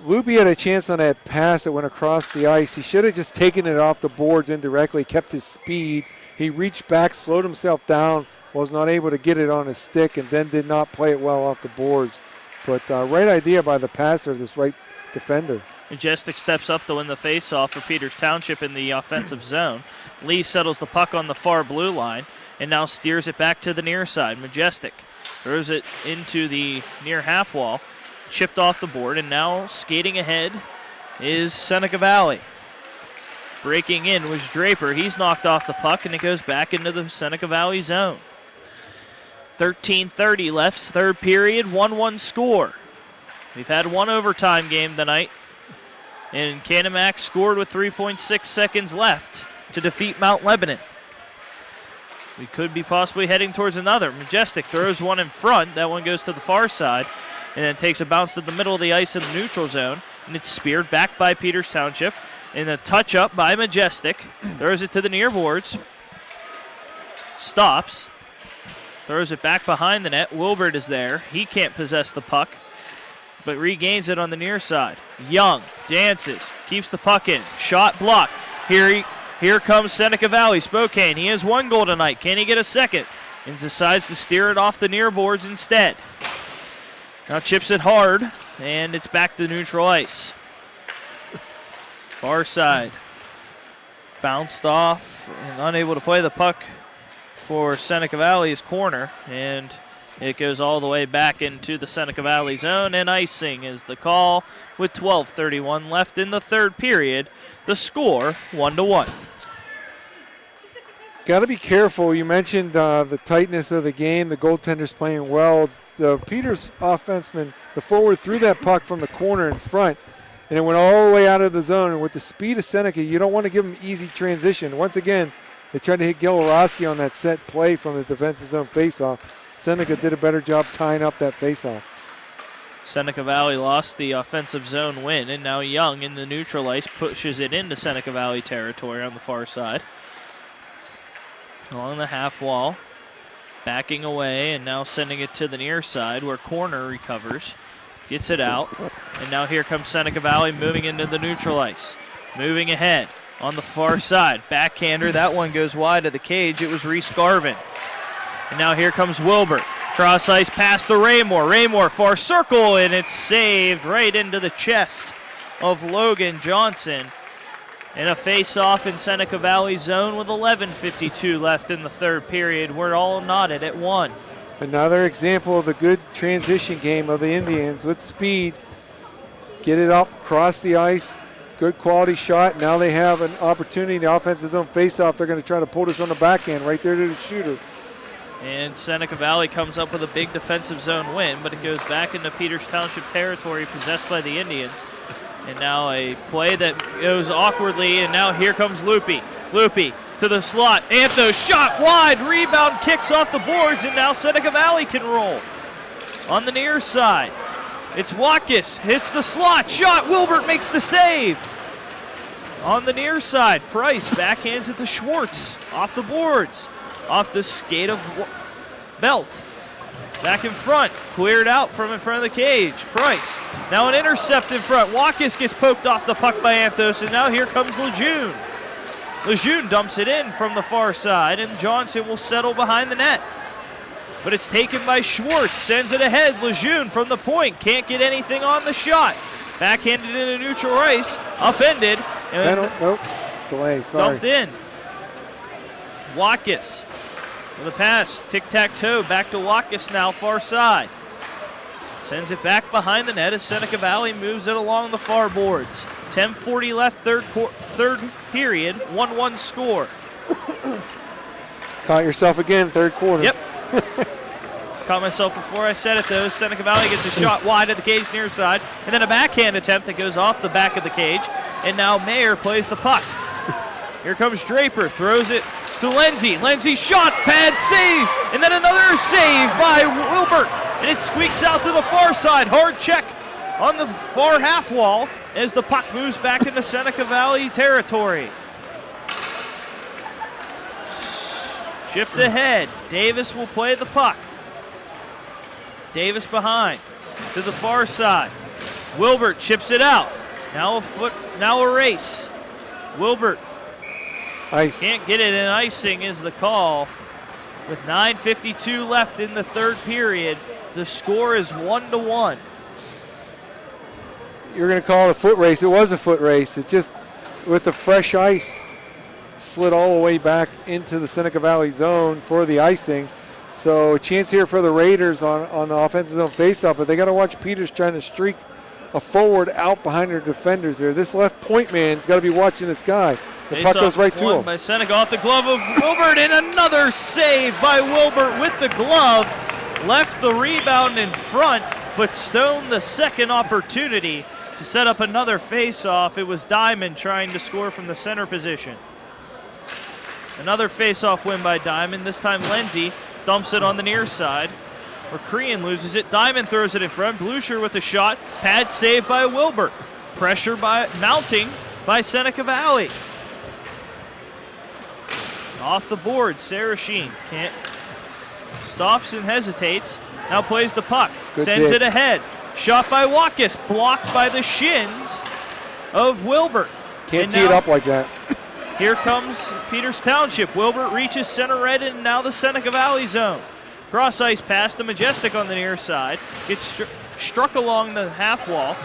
Loopy had a chance on that pass that went across the ice. He should have just taken it off the boards indirectly, kept his speed. He reached back, slowed himself down, was not able to get it on his stick, and then did not play it well off the boards. But right idea by the passer, this right defender. Majestic steps up to win the faceoff for Peters Township in the offensive zone. Lee settles the puck on the far blue line and now steers it back to the near side. Majestic throws it into the near half wall, chipped off the board, and now skating ahead is Seneca Valley. Breaking in was Draper. He's knocked off the puck, and it goes back into the Seneca Valley zone. 13:30 left, third period, 1-1 score. We've had one overtime game tonight, and Canamac scored with 3.6 seconds left to defeat Mount Lebanon. We could be possibly heading towards another. Majestic throws one in front. That one goes to the far side, and then takes a bounce to the middle of the ice in the neutral zone, and it's speared back by Peters Township. And a touch-up by Majestic. Throws it to the near boards. Stops. Throws it back behind the net. Wilbert is there. He can't possess the puck. but regains it on the near side. Young dances, keeps the puck in. Shot blocked. Here comes Seneca Valley. Spokane, he has 1 goal tonight. Can he get a second? And decides to steer it off the near boards instead. Now chips it hard, and it's back to neutral ice. Far side. Bounced off and unable to play the puck for Seneca Valley's corner, and it goes all the way back into the Seneca Valley zone, and icing is the call with 12:31 left in the third period. The score 1-1. Got to be careful. You mentioned the tightness of the game. The goaltender's playing well. The Peters offenseman, the forward, threw that puck from the corner in front, and it went all the way out of the zone. And with the speed of Seneca, you don't want to give them easy transition. Once again, they tried to hit Gilorowski on that set play from the defensive zone faceoff. Seneca did a better job tying up that faceoff. Seneca Valley lost the offensive zone win, and now Young in the neutral ice pushes it into Seneca Valley territory on the far side. Along the half wall, backing away, and now sending it to the near side where Corner recovers, gets it out, and now here comes Seneca Valley moving into the neutral ice. Moving ahead on the far side, backhander, that one goes wide of the cage. It was Reese Garvin. And now here comes Wilbert. Cross ice pass to Raymore. Raymore far circle, and it's saved right into the chest of Logan Johnson. And a face-off in Seneca Valley zone with 11:52 left in the third period. We're all knotted at 1. Another example of the good transition game of the Indians with speed. Get it up, cross the ice, good quality shot. Now they have an opportunity. The offensive zone face-off. They're going to try to pull this on the backhand right there to the shooter. And Seneca Valley comes up with a big defensive zone win, but it goes back into Peters Township territory possessed by the Indians. And now a play that goes awkwardly, and now here comes Loopy. Loopy to the slot. Anthos shot wide, rebound kicks off the boards, and now Seneca Valley can roll. On the near side, it's Watkis, hits the slot, shot, Wilbert makes the save. On the near side, Price backhands it to Schwartz, off the boards, off the skate of Belt. Back in front, cleared out from in front of the cage. Price, now an intercept in front. Watkis gets poked off the puck by Anthos, and now here comes Lejeune. Lejeune dumps it in from the far side, and Johnson will settle behind the net. But it's taken by Schwartz, sends it ahead. Lejeune from the point, can't get anything on the shot. Backhanded into neutral ice, upended. And nope, delay, sorry. Dumped in. Watkis. With a pass, tic-tac-toe, back to Watkis now, far side. Sends it back behind the net as Seneca Valley moves it along the far boards. 10:40 left, third period, 1-1 score. Caught yourself again, third quarter. Yep. Caught myself before I said it, though. Seneca Valley gets a shot wide at the cage near side, and then a backhand attempt that goes off the back of the cage, and now Mayer plays the puck. Here comes Draper, throws it to Lindsay. Lindsay shot, pad save, and then another save by Wilbert, and it squeaks out to the far side. Hard check on the far half wall as the puck moves back into Seneca Valley territory. Shipped ahead. Davis will play the puck. Davis behind to the far side. Wilbert chips it out. Now a race. Wilbert ice. Can't get it, and icing is the call. With 9:52 left in the third period, the score is 1-1. You're going to call it a foot race. It was a foot race. It's just with the fresh ice, slid all the way back into the Seneca Valley zone for the icing. So a chance here for the Raiders on the offensive zone faceoff, but they got to watch Peters trying to streak a forward out behind their defenders there. This left point man's got to be watching this guy. The puck goes right to him. By Seneca off the glove of Wilbert, and another save by Wilbert with the glove. Left the rebound in front, but stoned the second opportunity to set up another face-off. It was Diamond trying to score from the center position. Another face-off win by Diamond. This time Lindsay dumps it on the near side. Where Crean loses it. Diamond throws it in front. Blucher with a shot. Pad save by Wilbert. Pressure mounting by Seneca Valley. Off the board, Sarah Sheen stops and hesitates. Now plays the puck. Sends it ahead. Shot by Watkins, blocked by the shins of Wilbert. Can't tee it up like that. Here comes Peters Township. Wilbert reaches center right and now the Seneca Valley zone. Cross ice pass to Majestic on the near side. Gets struck along the half wall.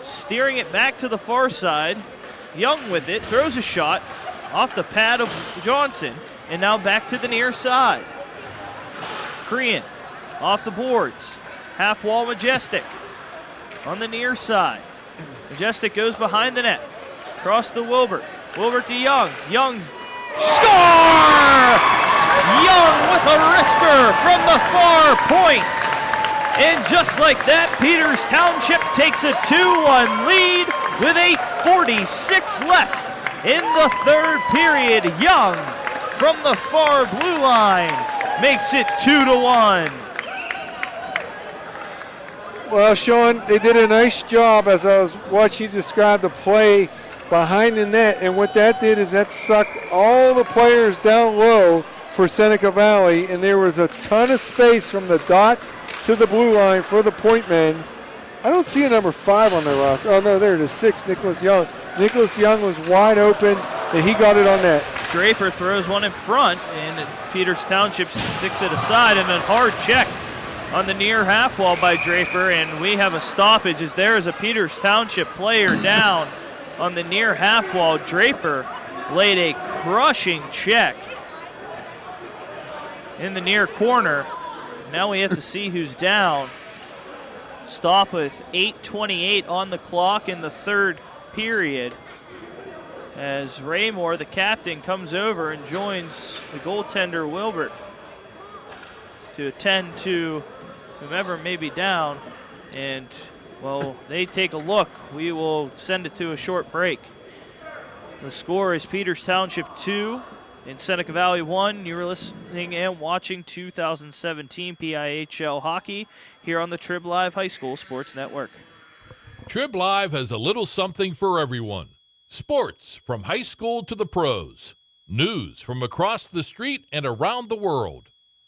Steering it back to the far side. Young with it, throws a shot off the pad of Johnson, and now back to the near side. Crean off the boards. Half wall Majestic on the near side. Majestic goes behind the net. Cross to Wilbert. Wilbert to Young. Young score! Young with a wrister from the far point. And just like that, Peters Township takes a 2-1 lead with 8:46 left in the third period. Young from the far blue line makes it 2-1. Well, Sean, they did a nice job as I was watching you describe the play behind the net, and what that did is that sucked all the players down low for Seneca Valley, and there was a ton of space from the dots to the blue line for the point men. I don't see a number 5 on their roster. Oh, no, there it is, 6, Nicholas Young. Nicholas Young was wide open, and he got it on net. Draper throws one in front, and Peters Township sticks it aside, and a hard check on the near half wall by Draper, and we have a stoppage as there is a Peters Township player down on the near half wall. Draper laid a crushing check in the near corner. Now we have to see who's down. Stop with 8:28 on the clock in the third period as Raymore, the captain, comes over and joins the goaltender Wilbert to attend to whomever may be down. And, well, they take a look. We will send it to a short break. The score is Peters Township 2 and Seneca Valley 1. You're listening and watching 2017 PIHL Hockey here on the Triblive High School Sports Network. Triblive has a little something for everyone. Sports from high school to the pros. News from across the street and around the world.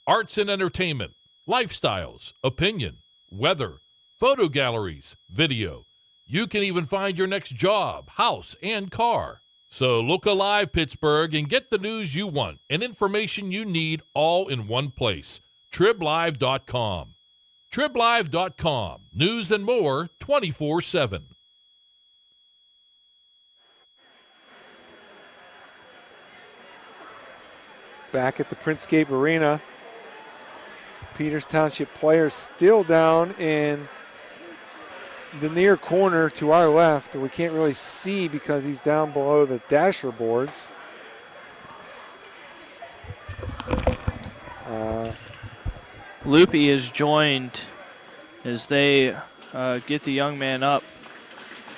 Arts and entertainment. Lifestyles, opinion, weather, photo galleries, video. You can even find your next job, house, and car. So look alive, Pittsburgh, and get the news you want and information you need all in one place. Triblive.com. Triblive.com. News and more 24/7. Back at the Princescape Arena. Peters Township players still down in the near corner to our left. We can't really see because he's down below the dasher boards. Loopy is joined as they get the young man up.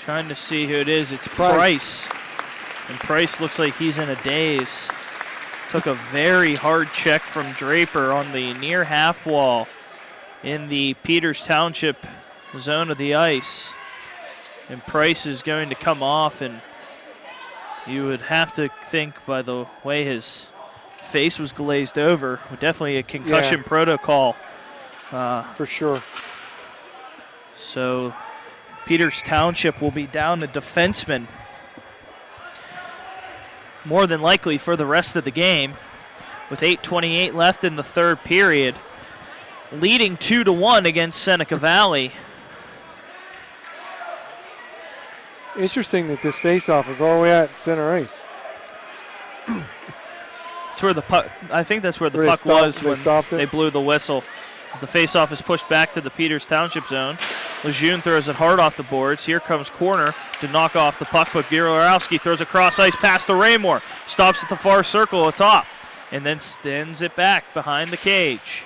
Trying to see who it is. It's Price. And Price looks like he's in a daze. Took a very hard check from Draper on the near half wall in the Peters Township zone of the ice. And Price is going to come off, and you would have to think by the way his face was glazed over, definitely a concussion protocol. For sure. So Peters Township will be down a defenseman more than likely for the rest of the game, with 8:28 left in the third period, leading 2-1 against Seneca Valley. Interesting that this faceoff is all the way at center ice. It's where the puck, I think that's where the puck was when they blew the whistle. As the faceoff is pushed back to the Peters Township zone. Lejeune throws it hard off the boards. Here comes corner to knock off the puck, but Gierlowski throws a cross-ice pass to Raymore. Stops at the far circle atop, and then sends it back behind the cage.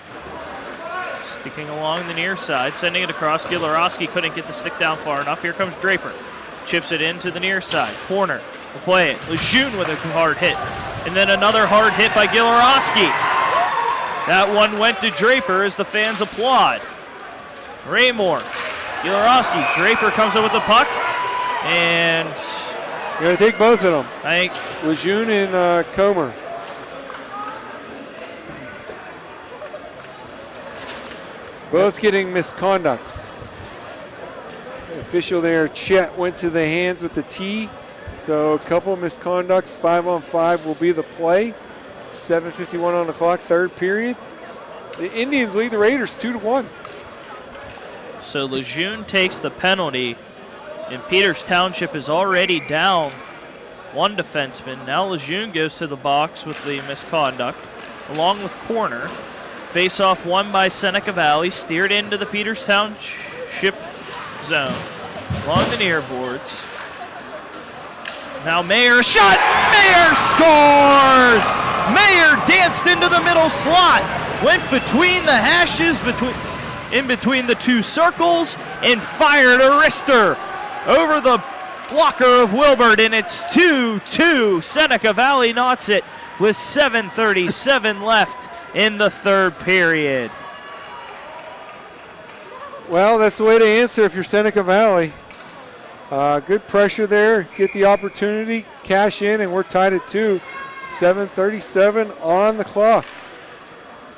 Sticking along the near side, sending it across. Gierlowski couldn't get the stick down far enough. Here comes Draper. Chips it into the near side. Corner will play it. Lejeune with a hard hit. And then another hard hit by Gierlowski. That one went to Draper as the fans applaud. Raymore, Gierlowski, Draper comes up with the puck, and you're going to take both of them. I think Lejeune and Comer. Both getting misconducts. Official there, Chet, went to the hands with the tee. So a couple of misconducts, 5-on-5 will be the play. 7:51 on the clock, third period. The Indians lead the Raiders 2-1. So Lejeune takes the penalty, and Peters Township is already down one defenseman. Now Lejeune goes to the box with the misconduct, along with corner. Face-off won by Seneca Valley, steered into the Peters Township zone, along the near boards. Now Mayer, shot! Mayer scores! Mayer danced into the middle slot, went between the hashes, in between the two circles, and fired a wrister over the blocker of Wilbert, and it's 2-2. Seneca Valley knots it with 7:37 left in the third period. Well, that's the way to answer if you're Seneca Valley. Good pressure there, get the opportunity, cash in, and we're tied at 2. 7:37 on the clock.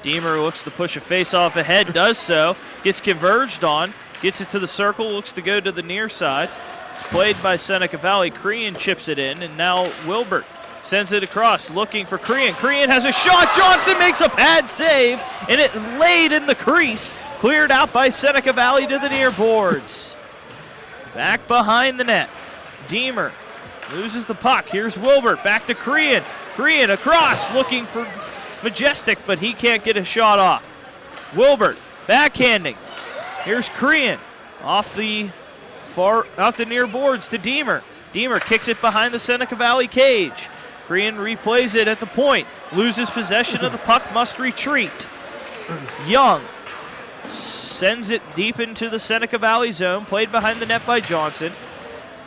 Deemer looks to push a face-off ahead, does so, gets converged on, gets it to the circle, looks to go to the near side. It's played by Seneca Valley. Crean chips it in, and now Wilbert sends it across, looking for Crean. Crean has a shot. Johnson makes a pad save, and it laid in the crease. Cleared out by Seneca Valley to the near boards. Back behind the net. Deemer loses the puck. Here's Wilbert. Back to Crean. Crean across, looking for Majestic, but he can't get a shot off. Wilbert backhanding. Here's Crean off the near boards to Deemer. Deemer kicks it behind the Seneca Valley cage. Crean replays it at the point. Loses possession of the puck, must retreat. Young sends it deep into the Seneca Valley zone, played behind the net by Johnson.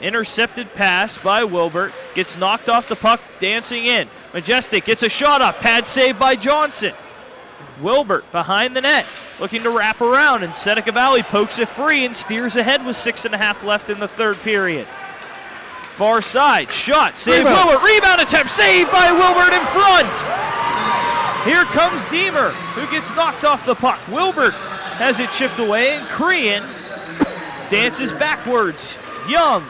Intercepted pass by Wilbert, gets knocked off the puck, dancing in. Majestic gets a shot up, pad save by Johnson. Wilbert behind the net, looking to wrap around, and Seneca Valley pokes it free and steers ahead with 6.5 left in the third period. Far side, shot, save Wilbert, rebound attempt, saved by Wilbert in front. Here comes Deemer, who gets knocked off the puck. Wilbert has it chipped away, and Crean dances backwards. Young,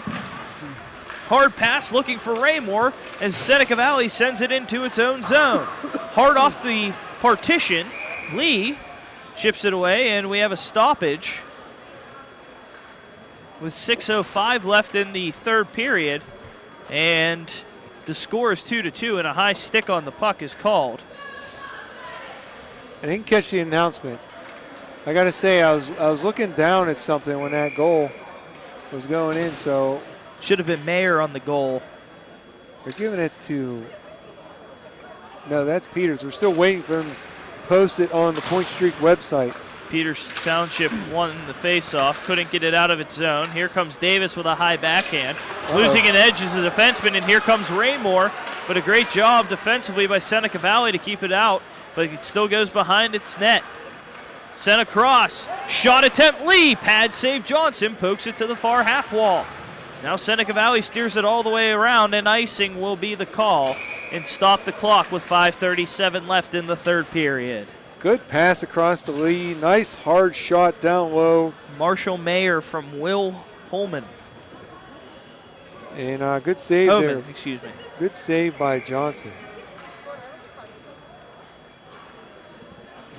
hard pass looking for Raymore as Seneca Valley sends it into its own zone. Hard off the partition, Lee chips it away, and we have a stoppage with 6:05 left in the third period, and the score is 2-2, and a high stick on the puck is called. I didn't catch the announcement. I got to say, I was looking down at something when that goal was going in, so. Should have been Mayer on the goal. They're giving it to, no, that's Peters. We're still waiting for him to post it on the Point Streak website. Peters Township won the faceoff, couldn't get it out of its zone. Here comes Davis with a high backhand. Losing an edge as a defenseman, and here comes Raymore, but a great job defensively by Seneca Valley to keep it out, but it still goes behind its net. Sent across, shot attempt Lee, pad save Johnson, pokes it to the far half wall. Now Seneca Valley steers it all the way around, and icing will be the call and stop the clock with 5:37 left in the third period. Good pass across the Lee, nice hard shot down low. Marshall Mayer from Will Holman. And good save there. Excuse me. Good save by Johnson.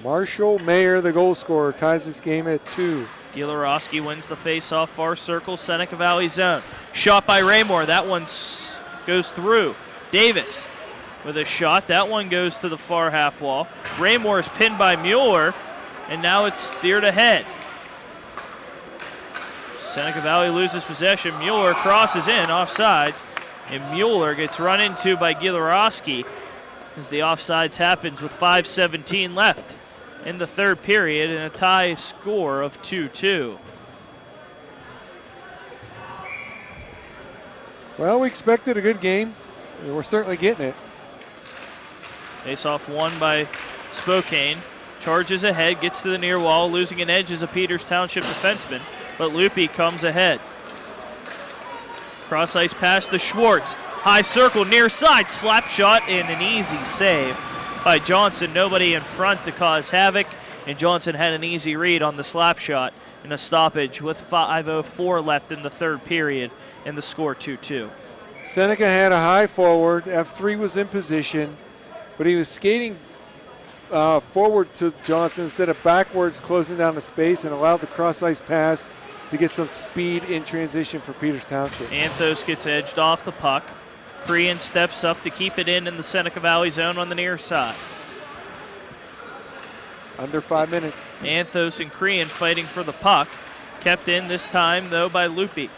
Marshall Mayer, the goal scorer, ties this game at 2. Gilarowski wins the face-off, far circle, Seneca Valley zone. Shot by Raymore, that one goes through. Davis with a shot, that one goes to the far half wall. Raymore is pinned by Mueller, and now it's steered ahead. Seneca Valley loses possession. Mueller crosses in, offsides, and Mueller gets run into by Gilarowski as the offsides happens with 5:17 left in the third period and a tie score of 2-2. Well, we expected a good game. We're certainly getting it. Face-off won by Spokane. Charges ahead, gets to the near wall, losing an edge as a Peters Township defenseman, but Loopy comes ahead. Cross ice pass to Schwartz. High circle, near side, slap shot, and an easy save by Johnson. Nobody in front to cause havoc, and Johnson had an easy read on the slap shot in a stoppage with 5:04 left in the third period, and the score 2-2. Seneca had a high forward. F3 was in position, but he was skating forward to Johnson instead of backwards, closing down the space, and allowed the cross-ice pass to get some speed in transition for Peters Township. Anthos gets edged off the puck. Crean steps up to keep it in the Seneca Valley zone on the near side. Under 5 minutes. Anthos and Crean fighting for the puck. Kept in this time, though, by Lupi.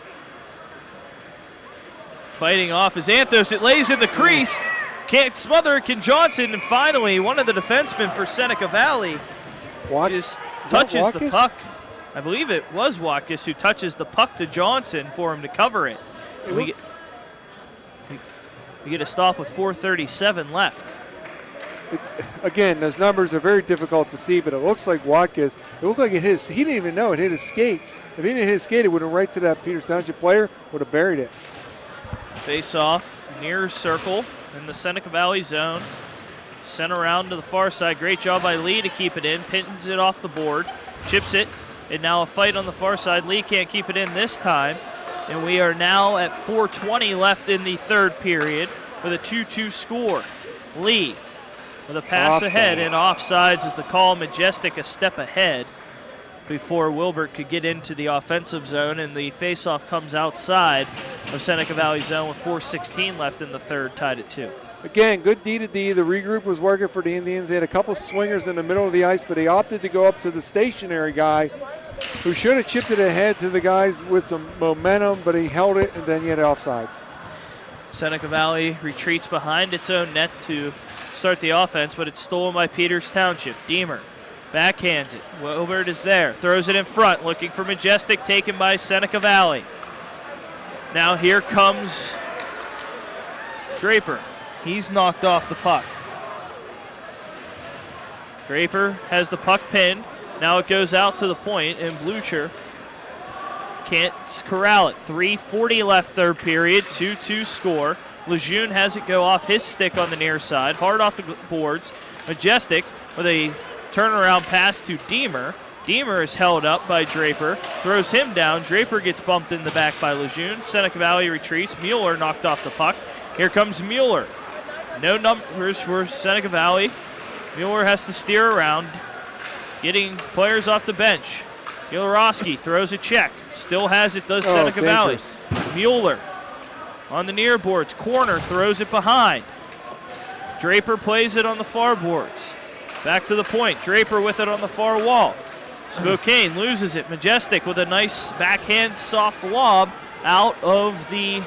Fighting off is Anthos. It lays in the crease. Can't smother it, can Johnson. And finally, one of the defensemen for Seneca Valley just touches the puck. I believe it was Watkis who touches the puck to Johnson for him to cover it. We get a stop with 4:37 left. Again, those numbers are very difficult to see, but it looks like Watkis, it looked like it hit he didn't even know it hit his skate. If he didn't hit his skate, it would have right to that Peters Township player, would have buried it. Face off, near circle in the Seneca Valley zone. Sent around to the far side. Great job by Lee to keep it in. Pins it off the board, chips it, and now a fight on the far side. Lee can't keep it in this time. And we are now at 4:20 left in the third period with a 2-2 score. Lee with a pass ahead, and offsides is the call. Majestic a step ahead before Wilbert could get into the offensive zone, and the faceoff comes outside of Seneca Valley zone with 4:16 left in the third, tied at 2. Again, good D to D. The regroup was working for the Indians. They had a couple swingers in the middle of the ice, but they opted to go up to the stationary guy who should have chipped it ahead to the guys with some momentum, but he held it, and then he had offsides. Seneca Valley retreats behind its own net to start the offense, but it's stolen by Peters Township. Deemer backhands it. Wilbert is there, throws it in front, looking for Majestic, taken by Seneca Valley. Now here comes Draper. He's knocked off the puck. Draper has the puck pinned. Now it goes out to the point, and Blucher can't corral it. 3:40 left third period, 2-2 score. Lejeune has it go off his stick on the near side, hard off the boards. Majestic with a turnaround pass to Deemer. Deemer is held up by Draper, throws him down. Draper gets bumped in the back by Lejeune. Seneca Valley retreats. Mueller knocked off the puck. Here comes Mueller. No numbers for Seneca Valley. Mueller has to steer around, getting players off the bench. Gilarowski throws a check. Still has it, does Seneca Valley. Mueller on the near boards. Corner, throws it behind. Draper plays it on the far boards. Back to the point. Draper with it on the far wall. Spokane loses it. Majestic with a nice backhand soft lob out of the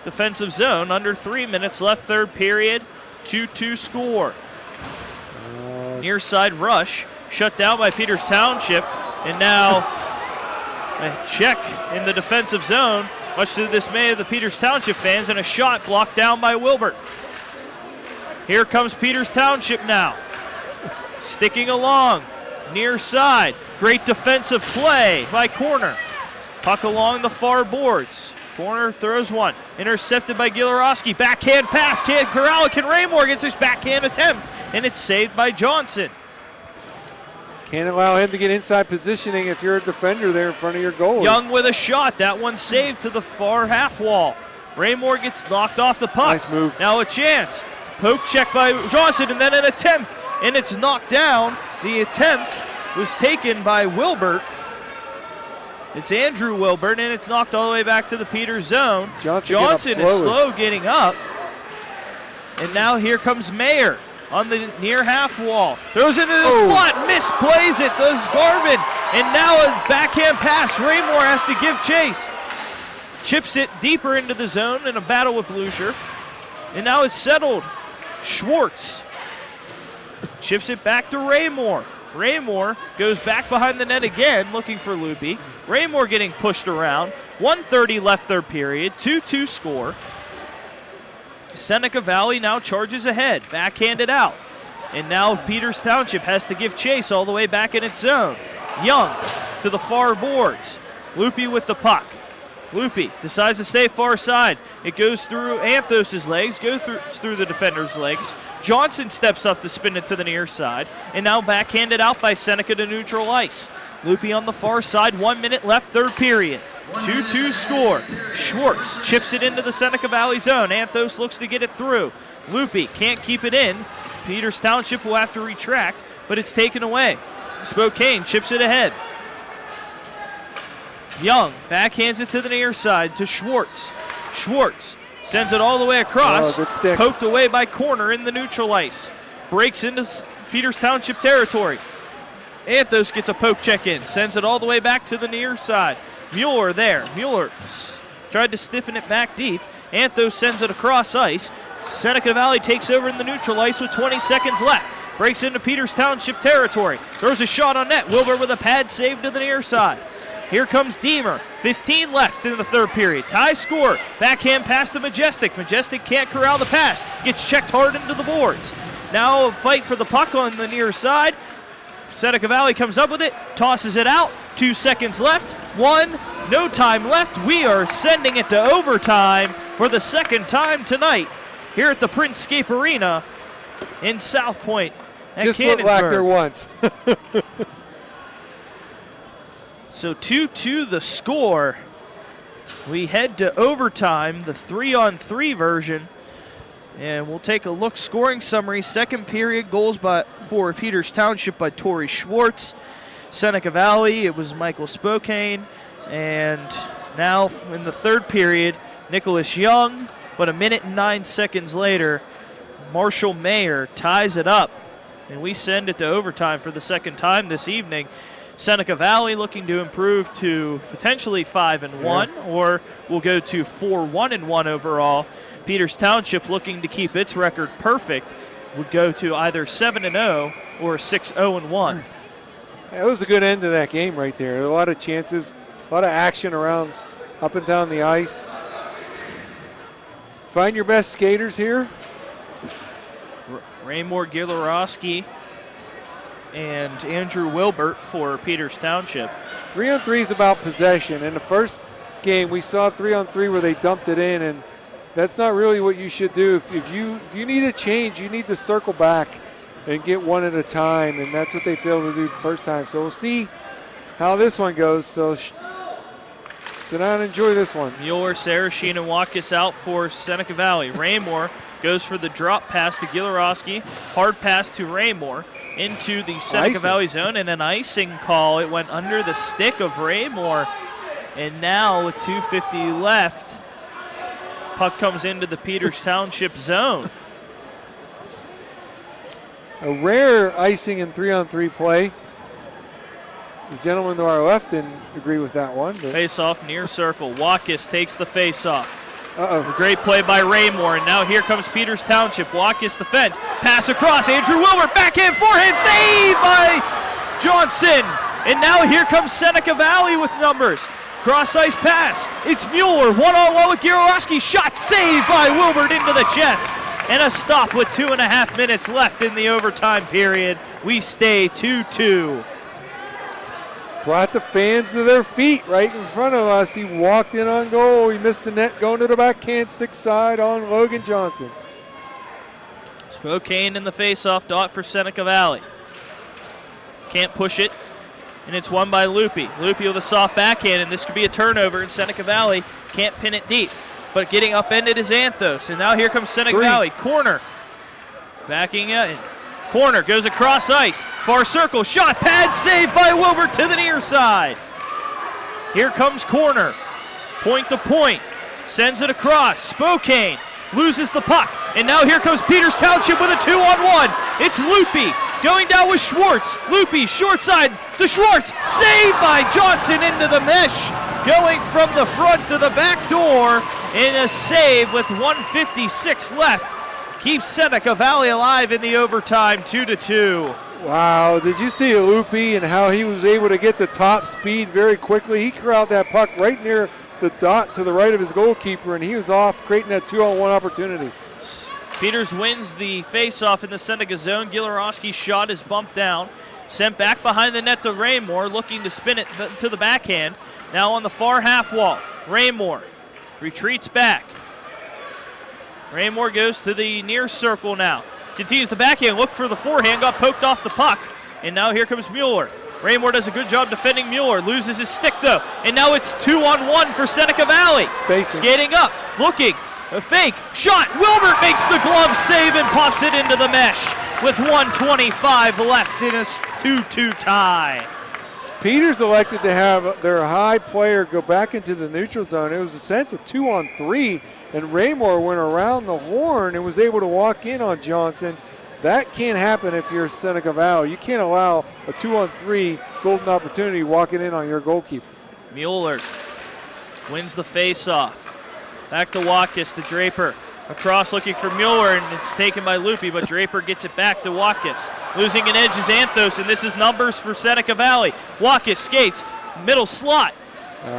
defensive zone. Under 3 minutes left third period. 2-2 score. Near side rush shut down by Peters Township, and now a check in the defensive zone, much to the dismay of the Peters Township fans, and a shot blocked down by Wilbert. Here comes Peters Township now, sticking along near side. Great defensive play by Corner. Puck along the far boards. Corner throws one, intercepted by Gilarowski. Backhand pass, can't corral it. Can Raymore gets his backhand attempt, and it's saved by Johnson. Can't allow him to get inside positioning if you're a defender there in front of your goal. Young with a shot. That one saved to the far half wall. Raymore gets knocked off the puck. Nice move. Now a chance. Poke check by Johnson, and then an attempt, and it's knocked down. The attempt was taken by Wilbert. It's Andrew Wilbert, and it's knocked all the way back to the Peters zone. Johnson is slow getting up. And now here comes Mayer on the near half wall. Throws it into the slot, misplays it, does Garvin. And now a backhand pass. Raymore has to give chase. Chips it deeper into the zone in a battle with Blucher. And now it's settled. Schwartz chips it back to Raymore. Raymore goes back behind the net again, looking for Lupi. Raymore getting pushed around. 1:30 left third period, 2-2 score. Seneca Valley now charges ahead, backhanded out. And now Peters Township has to give chase all the way back in its zone. Young to the far boards. Lupi with the puck. Lupi decides to stay far side. It goes through Anthos' legs, goes through the defender's legs. Johnson steps up to spin it to the near side, and now backhanded out by Seneca to neutral ice. Loopy on the far side, 1 minute left, third period. 2-2 score. Schwartz chips it into the Seneca Valley zone. Anthos looks to get it through. Loopy can't keep it in. Peters Township will have to retract, but it's taken away. Spokane chips it ahead. Young backhands it to the near side to Schwartz. Schwartz sends it all the way across. Good stick. Poked away by Corner in the neutral ice. Breaks into Peters Township territory. Anthos gets a poke check in. Sends it all the way back to the near side. Mueller there. Mueller tried to stiffen it back deep. Anthos sends it across ice. Seneca Valley takes over in the neutral ice with 20 seconds left. Breaks into Peters Township territory. Throws a shot on net. Wilbur with a pad save to the near side. Here comes Deemer. 15 left in the third period. Tie score. Backhand pass to Majestic. Majestic can't corral the pass. Gets checked hard into the boards. Now a fight for the puck on the near side. Seneca Valley comes up with it. Tosses it out. 2 seconds left. No time left. We are sending it to overtime for the second time tonight here at the Printscape Arena in Southpointe at Just looked like there once. So 2-2 the score. We head to overtime, the 3-on-3 version. And we'll take a look. Scoring summary. Second period, goals for Peters Township by Torrey Schwartz. Seneca Valley, it was Michael Spokane. And now in the third period, Nicholas Young. But a minute and 9 seconds later, Marshall Mayer ties it up. And we send it to overtime for the second time this evening. Seneca Valley looking to improve to potentially 5-1, or we'll go to 4-1-1 overall. Peters Township looking to keep its record perfect would go to either 7-0 or 6-0-1. That was a good end to that game right there. A lot of chances, a lot of action around, up and down the ice. Find your best skaters here. Raymore Gilarowski and Andrew Wilbert for Peters Township. 3-on-3 is about possession. In the first game, we saw 3-on-3 where they dumped it in, and that's not really what you should do. If you need a change, you need to circle back and get one at a time, and that's what they failed to do the first time. So we'll see how this one goes. So sit down and enjoy this one. Mueller, Sarasheen, and Watkis out for Seneca Valley. Raymore goes for the drop pass to Gilarowski. Hard pass to Raymore into the Seneca Valley zone, and an icing call. It went under the stick of Raymore. And now with 2:50 left, puck comes into the Peters Township zone. A rare icing in 3-on-3 play. The gentleman to our left didn't agree with that one. Face-off near circle. Watkis takes the face-off. Uh-oh. A great play by Raymore, and now here comes Peters Township. Watkis defense. Pass across. Andrew Wilbur, backhand, forehand, save by Johnson. And now here comes Seneca Valley with numbers. Cross-ice pass. It's Mueller, one-on-one with Gilarowski. Shot saved by Wilbert into the chest. And a stop with 2.5 minutes left in the overtime period. We stay 2-2. Brought the fans to their feet right in front of us. He walked in on goal. He missed the net going to the backhand stick side on Logan Johnson. Spokane in the face-off dot for Seneca Valley. Can't push it, and it's won by Loopy. Loopy with a soft backhand, and this could be a turnover, and Seneca Valley can't pin it deep. But getting upended is Anthos, and now here comes Seneca Valley. Corner. Backing in. Corner goes across ice. Far circle. Shot. Pad save by Wilbert to the near side. Here comes Corner. Point to point. Sends it across. Spokane loses the puck. And now here comes Peters Township with a 2-on-1. It's Loopy going down with Schwartz. Loopy short side to Schwartz. Saved by Johnson into the mesh. Going from the front to the back door in a save with 1:56 left. Keeps Seneca Valley alive in the overtime, 2-2. Wow, did you see Loopy and how he was able to get the top speed very quickly? He corralled that puck right near the dot to the right of his goalkeeper, and he was off creating that 2-on-1 opportunity. Peters wins the face-off in the Seneca zone. Gilarowski's shot is bumped down. Sent back behind the net to Raymore, looking to spin it to the backhand. Now on the far half wall, Raymore retreats back. Raymore goes to the near circle now. continues the backhand, look for the forehand, got poked off the puck, and now here comes Mueller. Raymore does a good job defending Mueller, loses his stick though, and now it's 2-on-1 for Seneca Valley. Spacing. Skating up, looking, a fake, shot, Wilbert makes the glove save and pops it into the mesh with 1:25 left in a 2-2 tie. Peters elected to have their high player go back into the neutral zone. It was a sense of 2-on-3, and Raymore went around the horn and was able to walk in on Johnson. That can't happen if you're Seneca Valley. You can't allow a 2-on-3 golden opportunity walking in on your goalkeeper. Mueller wins the face-off. Back to Watkins, to Draper. Across looking for Mueller, and it's taken by Loopy, but Draper gets it back to Watkins. Losing an edge is Anthos, and this is numbers for Seneca Valley. Watkins skates, middle slot.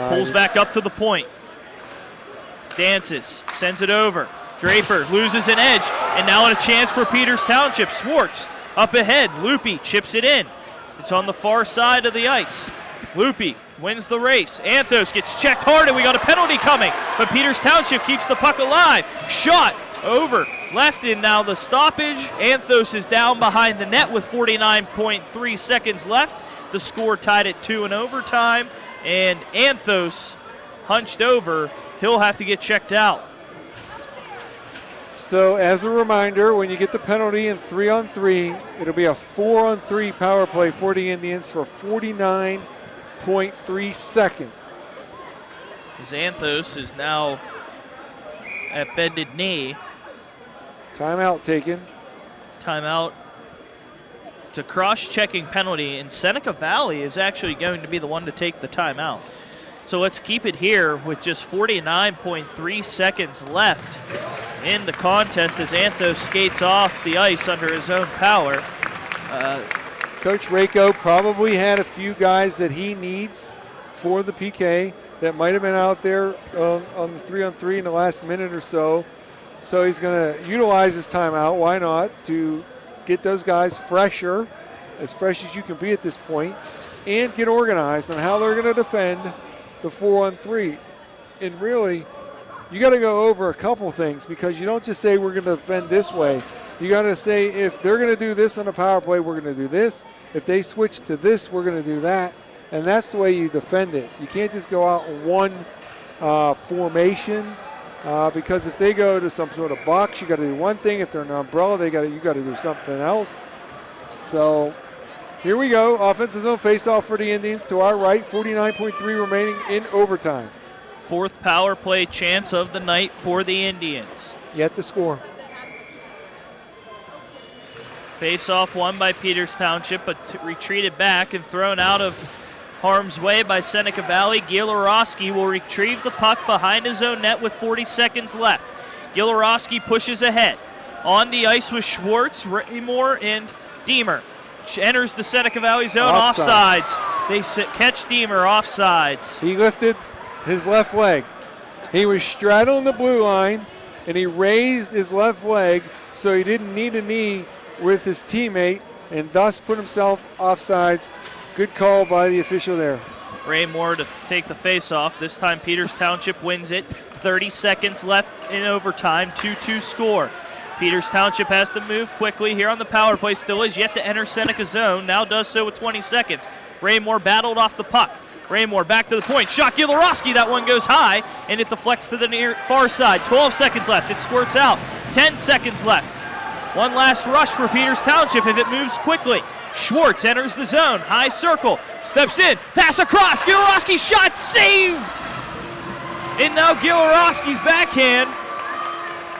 Pulls back up to the point. Dances, sends it over. Draper loses an edge, and now a chance for Peters Township. Schwartz up ahead. Loopy chips it in. It's on the far side of the ice. Loopy wins the race. Anthos gets checked hard, and we got a penalty coming, but Peters Township keeps the puck alive. Shot over left, and now the stoppage. Anthos is down behind the net with 49.3 seconds left. The score tied at 2 in overtime, and Anthos hunched over. He'll have to get checked out. So as a reminder, when you get the penalty in 3-on-3, it'll be a 4-on-3 power play for the Indians for 49.3 seconds. Xanthos is now at bended knee. Timeout taken. Timeout. It's a cross-checking penalty, and Seneca Valley is actually going to be the one to take the timeout. So let's keep it here with just 49.3 seconds left in the contest as Anthos skates off the ice under his own power. Coach Rako probably had a few guys that he needs for the PK that might have been out there on the 3-on-3 in the last minute or so. So he's going to utilize his timeout, why not, to get those guys fresher, as fresh as you can be at this point, and get organized on how they're going to defend the 4-on-3. And really, you got to go over a couple things, because you don't just say we're going to defend this way. You got to say if they're going to do this on a power play, we're going to do this. If they switch to this, we're going to do that. And that's the way you defend it. You can't just go out in one formation, because if they go to some sort of box, you got to do one thing. If they're an umbrella, you got to do something else. So here we go. Offensive zone face-off for the Indians to our right. 49.3 remaining in overtime. Fourth power play chance of the night for the Indians. Yet to score. Face-off won by Peters Township, but retreated back and thrown out of harm's way by Seneca Valley. Gilarowski will retrieve the puck behind his own net with 40 seconds left. Gilarowski pushes ahead. On the ice with Schwartz, Raymore, and Deemer. Enters the Seneca Valley zone, offsides. They catch Deemer, offsides. He lifted his left leg. He was straddling the blue line, and he raised his left leg so he didn't need a knee with his teammate, and thus put himself offsides. Good call by the official there. Raymore to take the face-off. This time Peters Township wins it. 30 seconds left in overtime. 2-2 score. Peters Township has to move quickly here on the power play. Still is yet to enter Seneca zone. Now does so with 20 seconds. Raymore battled off the puck. Raymore back to the point. Shot Gilarowski. That one goes high, and it deflects to the near far side. 12 seconds left. It squirts out. 10 seconds left. One last rush for Peters Township if it moves quickly. Schwartz enters the zone. High circle. Steps in. Pass across. Gilarowski shot. Save! And now Gilarowski's backhand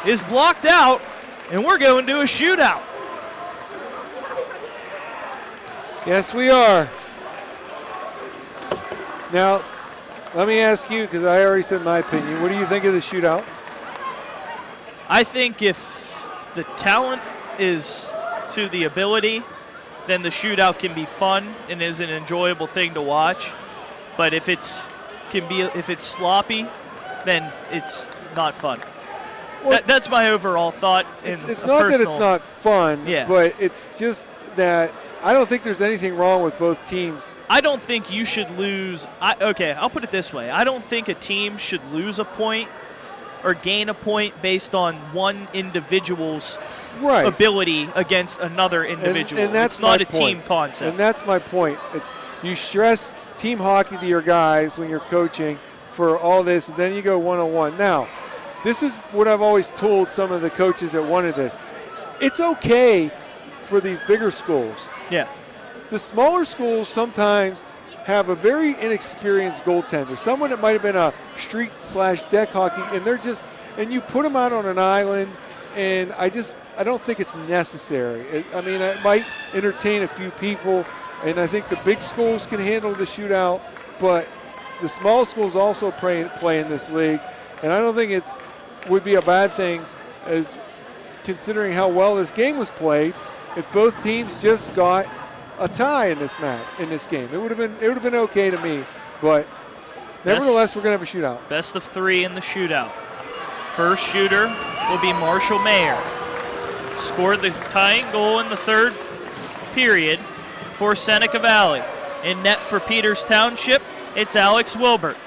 is blocked out, and we're going to a shootout. Yes, we are. Now, let me ask you, because I already said my opinion. What do you think of the shootout? I think if the talent is to the ability, then the shootout can be fun and is an enjoyable thing to watch. But if it's sloppy, then it's not fun. Well, that's my overall thought. It's not that it's not fun, but it's just that I don't think there's anything wrong with both teams. I don't think you should lose. Okay, I'll put it this way. I don't think a team should lose a point or gain a point based on one individual's right. ability against another individual. And that's it's not a point. team concept. And that's my point. It's you stress team hockey to your guys when you're coaching for all this, and then you go one-on-one. Now, this is what I've always told some of the coaches that wanted this. It's okay for these bigger schools. Yeah. The smaller schools sometimes have a very inexperienced goaltender, someone that might have been a street/deck hockey, and you put them out on an island, and I don't think it's necessary. It might entertain a few people, and I think the big schools can handle the shootout, but the small schools also play in this league, and I don't think it would be a bad thing, as considering how well this game was played, if both teams just got a tie in this game. It would have been okay to me, but nevertheless, we're going to have a shootout. Best of 3 in the shootout. First shooter will be Marshall Mayer. Scored the tying goal in the third period for Seneca Valley. In net for Peters Township, it's Alex Wilbert.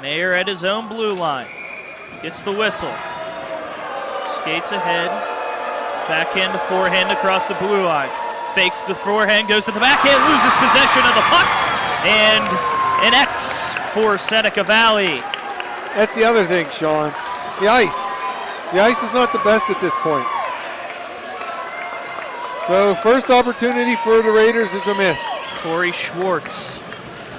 Mayer at his own blue line. Gets the whistle. Skates ahead. Backhand to forehand across the blue line. Fakes the forehand, goes to the backhand, loses possession of the puck. And an X for Seneca Valley. That's the other thing, Sean. The ice. The ice is not the best at this point. So first opportunity for the Raiders is a miss. Torrey Schwartz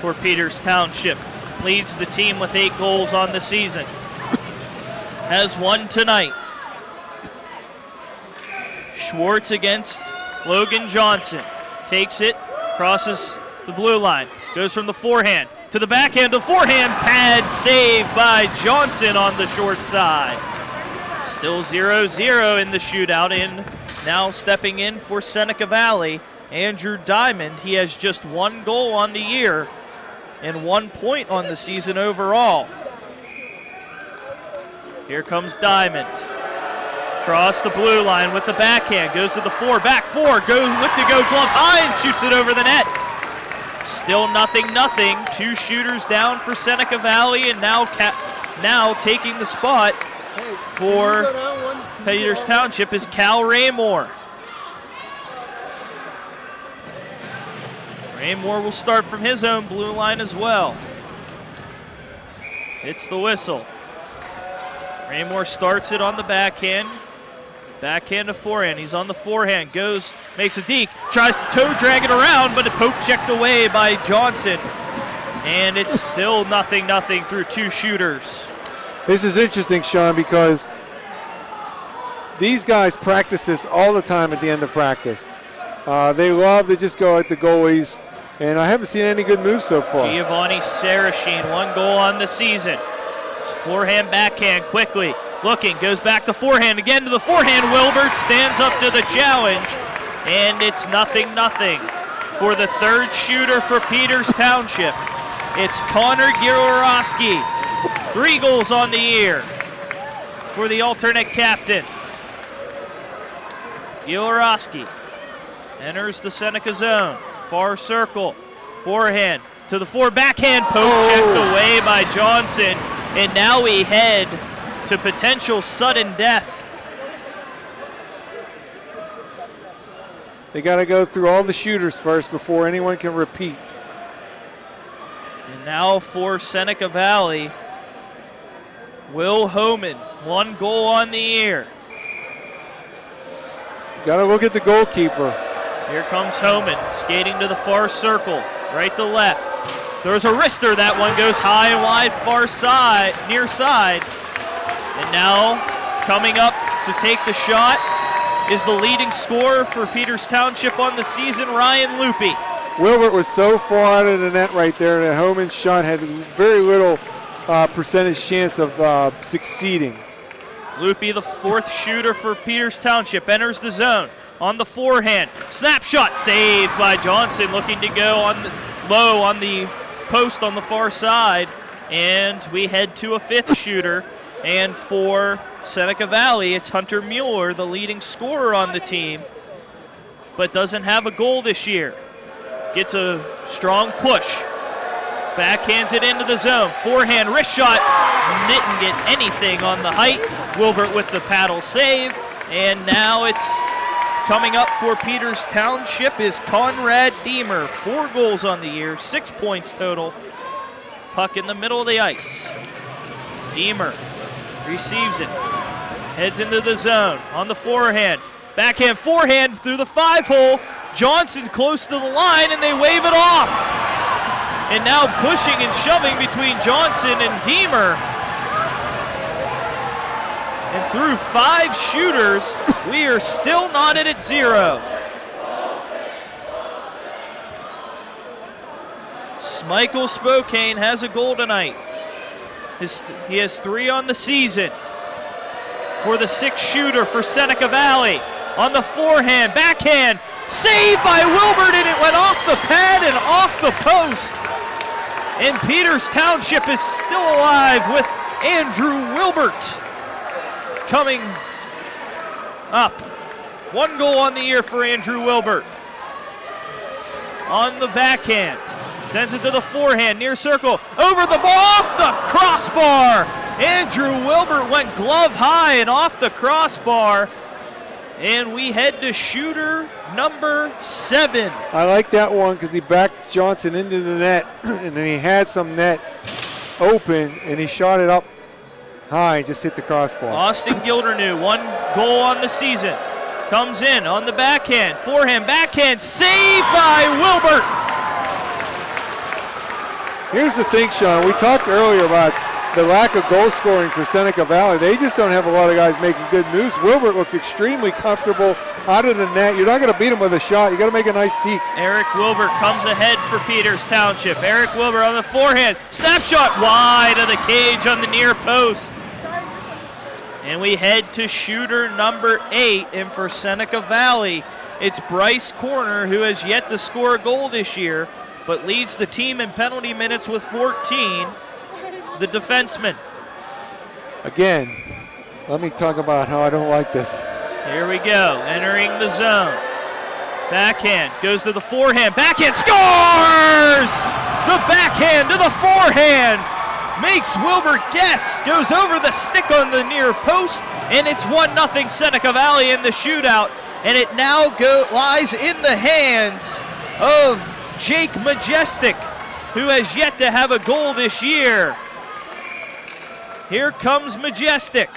for Peters Township. Leads the team with 8 goals on the season. Has one tonight. Schwartz against Logan Johnson. Takes it, crosses the blue line. Goes from the forehand to the backhand to forehand. Pad save by Johnson on the short side. Still 0-0 in the shootout. And now stepping in for Seneca Valley, Andrew Diamond. He has just 1 goal on the year and 1 point on the season overall. Here comes Diamond. Cross the blue line with the backhand. Goes to the back four. Goes with the go glove high and shoots it over the net. Still 0-0. 2 shooters down for Seneca Valley, and now taking the spot for Peters Township is Cal Raymore. Raymore will start from his own blue line as well. Hits the whistle. Raymore starts it on the backhand. Backhand to forehand. He's on the forehand. Goes, makes a deke. Tries to toe drag it around, but a poke checked away by Johnson. And it's still 0-0 through 2 shooters. This is interesting, Sean, because these guys practice this all the time at the end of practice. They love to just go at the goalies, and I haven't seen any good moves so far. Giovanni Sarashine, 1 goal on the season. Forehand, backhand, quickly. Looking, goes back to forehand, again to the forehand. Wilbert stands up to the challenge, and it's 0-0. For the third shooter for Peters Township, it's Connor Gilorowski. 3 goals on the year for the alternate captain. Gilorowski enters the Seneca zone. Far circle, forehand to the backhand, poke checked away by Johnson. And now we head to potential sudden death. They got to go through all the shooters first before anyone can repeat. And now for Seneca Valley, Will Homan, 1 goal on the year. Got to look at the goalkeeper. Here comes Homan, skating to the far circle, right to left. There's a wrister. That one goes high and wide, far side, near side. And now coming up to take the shot is the leading scorer for Peters Township on the season, Ryan Loopy. Wilbert was so far out of the net right there that Homan's shot had very little percentage chance of succeeding. Loopy, the 4th shooter for Peters Township, enters the zone on the forehand. Snapshot saved by Johnson, looking to go low on the post on the far side. And we head to a 5th shooter. And for Seneca Valley, it's Hunter Mueller, the leading scorer on the team, but doesn't have a goal this year. Gets a strong push. Backhands it into the zone. Forehand wrist shot. Didn't get anything on the height. Wilbert with the paddle save. And now it's coming up for Peters Township is Conrad Deemer. 4 goals on the year, 6 points total. Puck in the middle of the ice. Deemer receives it. Heads into the zone on the forehand. Backhand, forehand through the 5-hole. Johnson close to the line, and they wave it off. And now pushing and shoving between Johnson and Deemer. And through 5 shooters, we are still knotted at 0. Michael Spokane has a goal tonight. He has 3 on the season. For the 6th shooter for Seneca Valley. On the forehand, backhand, saved by Wilbert, and it went off the pad and off the post. And Peters Township is still alive with Andrew Wilbert coming up. 1 goal on the year for Andrew Wilbert. On the backhand, sends it to the forehand, near circle, over the ball, off the crossbar. Andrew Wilbert went glove high and off the crossbar. And we head to shooter number 7. I like that one because he backed Johnson into the net, and then he had some net open, and he shot it up high and just hit the crossbar. Austin Gildernew, 1 goal on the season. Comes in on the backhand, forehand, backhand, saved by Wilbert. Here's the thing, Sean. We talked earlier about the lack of goal scoring for Seneca Valley. They just don't have a lot of guys making good moves. Wilbert looks extremely comfortable out of the net. You're not going to beat him with a shot. You got to make a nice deke. Eric Wilbert comes ahead for Peters Township. Eric Wilbert on the forehand. Snapshot wide of the cage on the near post. And we head to shooter number 8. And for Seneca Valley, it's Bryce Corner, who has yet to score a goal this year, but leads the team in penalty minutes with 14. The defenseman. Again, let me talk about how I don't like this. Here we go, entering the zone. Backhand, goes to the forehand, backhand, scores! The backhand to the forehand, makes Wilbert guess, goes over the stick on the near post, and it's 1-0 Seneca Valley in the shootout, and it now lies in the hands of Jake Majestic, who has yet to have a goal this year. Here comes Majestic.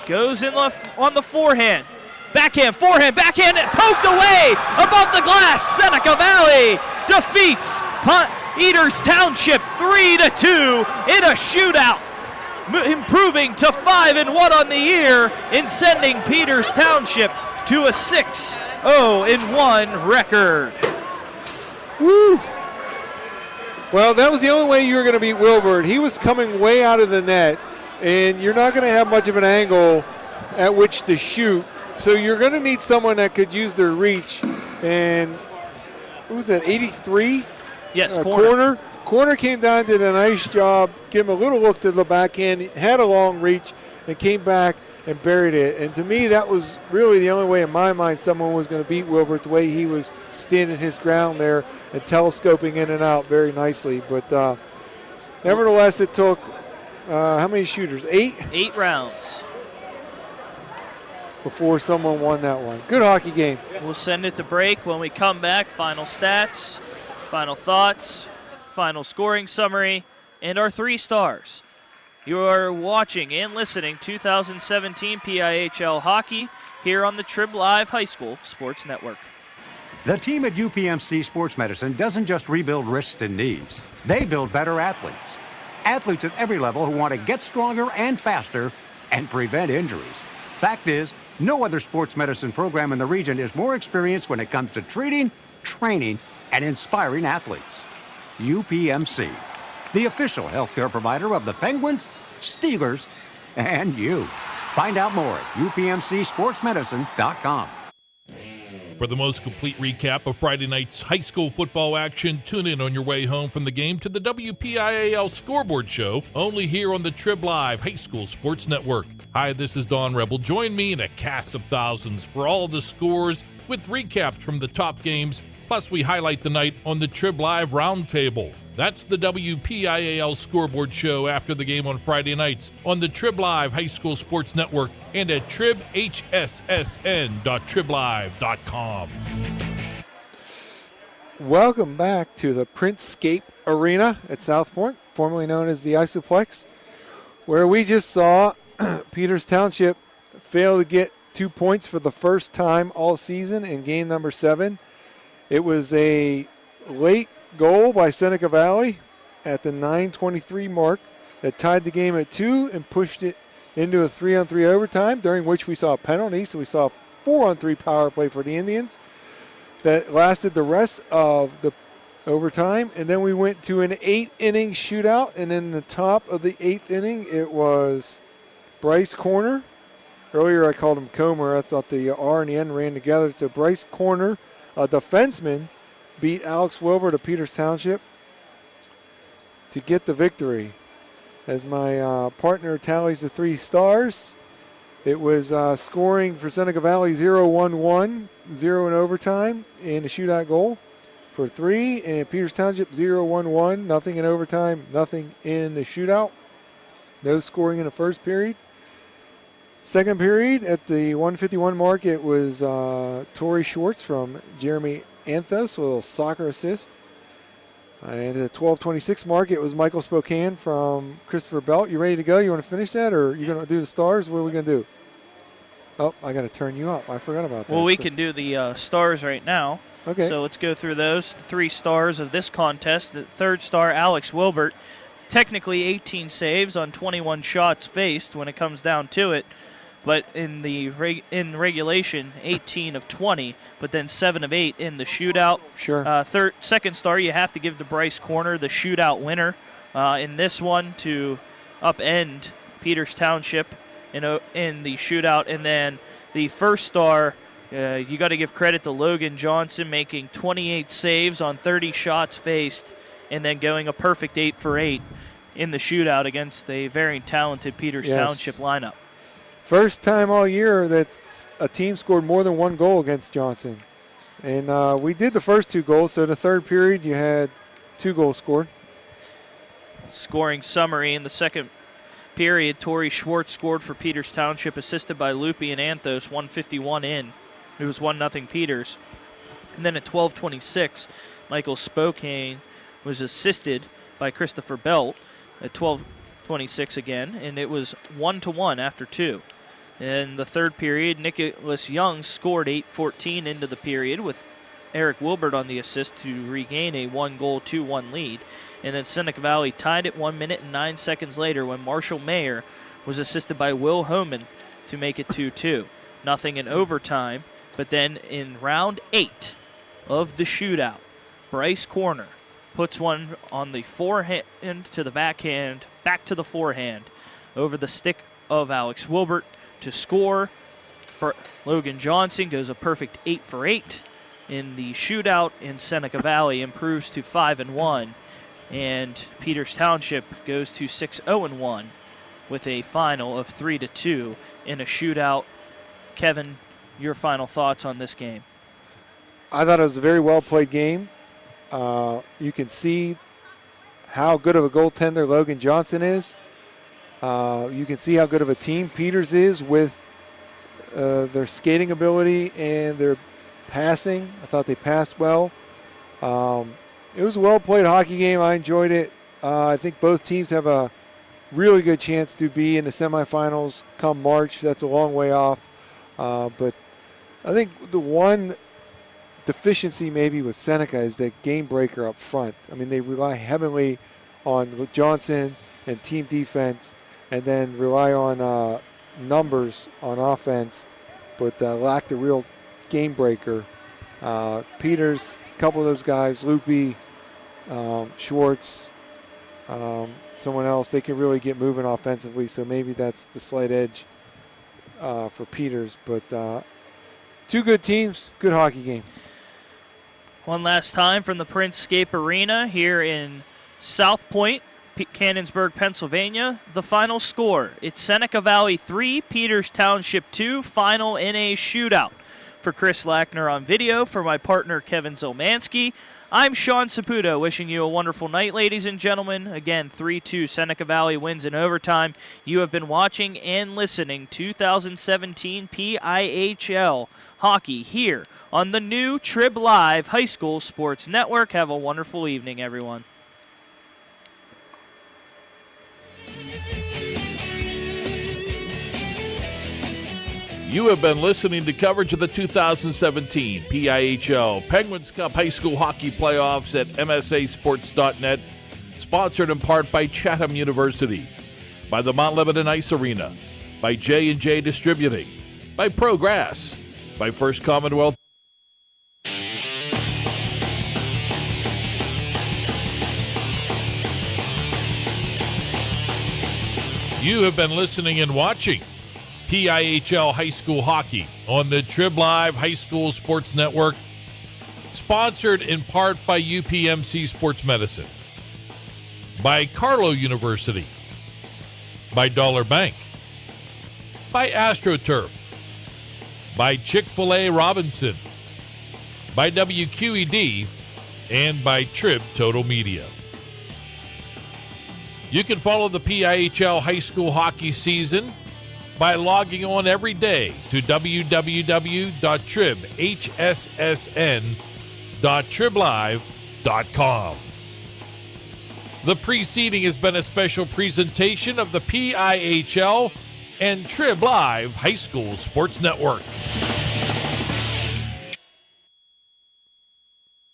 Goes in on the forehand. Backhand, forehand, backhand, and poked away above the glass. Seneca Valley defeats Peters Township 3-2 in a shootout, improving to 5-1 on the year and sending Peters Township to a 6-0-1 record. Woo! Well, that was the only way you were going to beat Wilbert. He was coming way out of the net, and you're not going to have much of an angle at which to shoot. So you're going to need someone that could use their reach. And who was that, 83? Yes, Corner. Corner came down, did a nice job, gave him a little look to the backhand, had a long reach, and came back and buried it. And to me, that was really the only way in my mind someone was going to beat Wilbert, the way he was standing his ground there and telescoping in and out very nicely. But nevertheless, it took, how many shooters? 8? 8 rounds. Before someone won that one. Good hockey game. We'll send it to break. When we come back, final stats, final thoughts, final scoring summary, and our 3 stars. You are watching and listening 2017 PIHL Hockey here on the Triblive High School Sports Network. The team at UPMC Sports Medicine doesn't just rebuild wrists and knees. They build better athletes. Athletes at every level who want to get stronger and faster and prevent injuries. Fact is, no other sports medicine program in the region is more experienced when it comes to treating, training, and inspiring athletes. UPMC, the official healthcare provider of the Penguins, Steelers, and you. Find out more at upmcsportsmedicine.com. For the most complete recap of Friday night's high school football action, tune in on your way home from the game to the WPIAL Scoreboard Show, only here on the Triblive High School Sports Network. Hi, this is Don Rebel. Join me in a cast of thousands for all the scores with recaps from the top games Plus, we highlight the night on the Triblive Roundtable. That's the WPIHL scoreboard show after the game on Friday nights on the Triblive High School Sports Network and at tribhssn.triblive.com. Welcome back to the Printscape Arena at Southpointe, formerly known as the Ice-O-Plex, where we just saw Peters Township fail to get 2 points for the first time all season in game number 7. It was a late goal by Seneca Valley at the 9:23 mark that tied the game at 2 and pushed it into a 3-on-3 overtime, during which we saw a penalty. So we saw a 4-on-3 power play for the Indians that lasted the rest of the overtime. And then we went to an 8-inning shootout. And in the top of the 8th inning, it was Bryce Corner. Earlier I called him Comer. I thought the R and the N ran together. So Bryce Corner, a defenseman, beat Alex Wilbur to Peters Township to get the victory. As my partner tallies the 3 stars, it was scoring for Seneca Valley 0-1-1, 0 in overtime, and a shootout goal for 3. And Peters Township 0-1-1, nothing in overtime, nothing in the shootout. No scoring in the first period. Second period, at the 1:51 mark, it was Tori Schwartz from Jeremy Anthos with a little soccer assist. And at the 12:26 mark, it was Michael Spokane from Christopher Belt. You ready to go? You want to finish that, or you going to do the stars? What are we going to do? Oh, I got to turn you up. I forgot about that. Well, we can do the stars right now. Okay. So let's go through those 3 stars of this contest. The third star, Alex Wilbert, technically 18 saves on 21 shots faced when it comes down to it. But in the regulation, 18 of 20, but then 7 of 8 in the shootout. Sure. Second star, you have to give to Bryce Corner, the shootout winner in this one, to upend Peters Township in the shootout. And then the first star, you got to give credit to Logan Johnson, making 28 saves on 30 shots faced, and then going a perfect 8 for 8 in the shootout against a very talented Peters Township lineup. First time all year that a team scored more than 1 goal against Johnson. And we did the first 2 goals, so the third period you had 2 goals scored. Scoring summary in the second period, Tori Schwartz scored for Peters Township, assisted by Loopy and Anthos, 1:51 in. It was 1-0 Peters. And then at 12:26, Michael Spokane was assisted by Christopher Belt at 12:26 again, and it was 1-1 after 2. In the third period, Nicholas Young scored 8:14 into the period with Eric Wilbert on the assist to regain a 1-goal, 2-1 lead. And then Seneca Valley tied it 1 minute and 9 seconds later when Marshall Mayer was assisted by Will Homan to make it 2-2. Nothing in overtime, but then in round 8 of the shootout, Bryce Corner puts one on the forehand to the backhand, back to the forehand, over the stick of Alex Wilbert to score. Logan Johnson goes a perfect 8 for 8 in the shootout, and Seneca Valley improves to 5-1, and Peters Township goes to 6-0-1 with a final of 3-2 in a shootout. Kevin, your final thoughts on this game? I thought it was a very well played game. You can see how good of a goaltender Logan Johnson is. You can see how good of a team Peters is with their skating ability and their passing. I thought they passed well. It was a well-played hockey game. I enjoyed it. I think both teams have a really good chance to be in the semifinals come March. That's a long way off. But I think the one deficiency maybe with Seneca is that game breaker up front. I mean, they rely heavily on Johnson and team defense, and then rely on numbers on offense, but lack the real game breaker. Peters, a couple of those guys, Loopy, Schwartz, someone else, they can really get moving offensively, so maybe that's the slight edge for Peters. But 2 good teams, good hockey game. One last time from the Printscape Arena here in Southpointe, Cannonsburg, Pennsylvania. The final score, it's Seneca Valley 3, Peters Township 2, final in a shootout. For Chris Lackner on video, for my partner Kevin Zielmanski, I'm Sean Saputo, wishing you a wonderful night, ladies and gentlemen. Again, 3-2 Seneca Valley wins in overtime. You have been watching and listening 2017 PIHL hockey here on the new Triblive High School Sports Network. Have a wonderful evening, everyone. You have been listening to coverage of the 2017 PIHL Penguins Cup High School Hockey Playoffs at MSASports.net, sponsored in part by Chatham University, by the Mount Lebanon Ice Arena, by J&J Distributing, by Progress, by First Commonwealth. You have been listening and watching PIHL High School Hockey on the Triblive High School Sports Network, sponsored in part by UPMC Sports Medicine, by Carlow University, by Dollar Bank, by AstroTurf, by Chick-fil-A Robinson, by WQED, and by Trib Total Media. You can follow the PIHL High School Hockey season by logging on every day to www.tribhssn.triblive.com. The preceding has been a special presentation of the PIHL and Triblive High School Sports Network.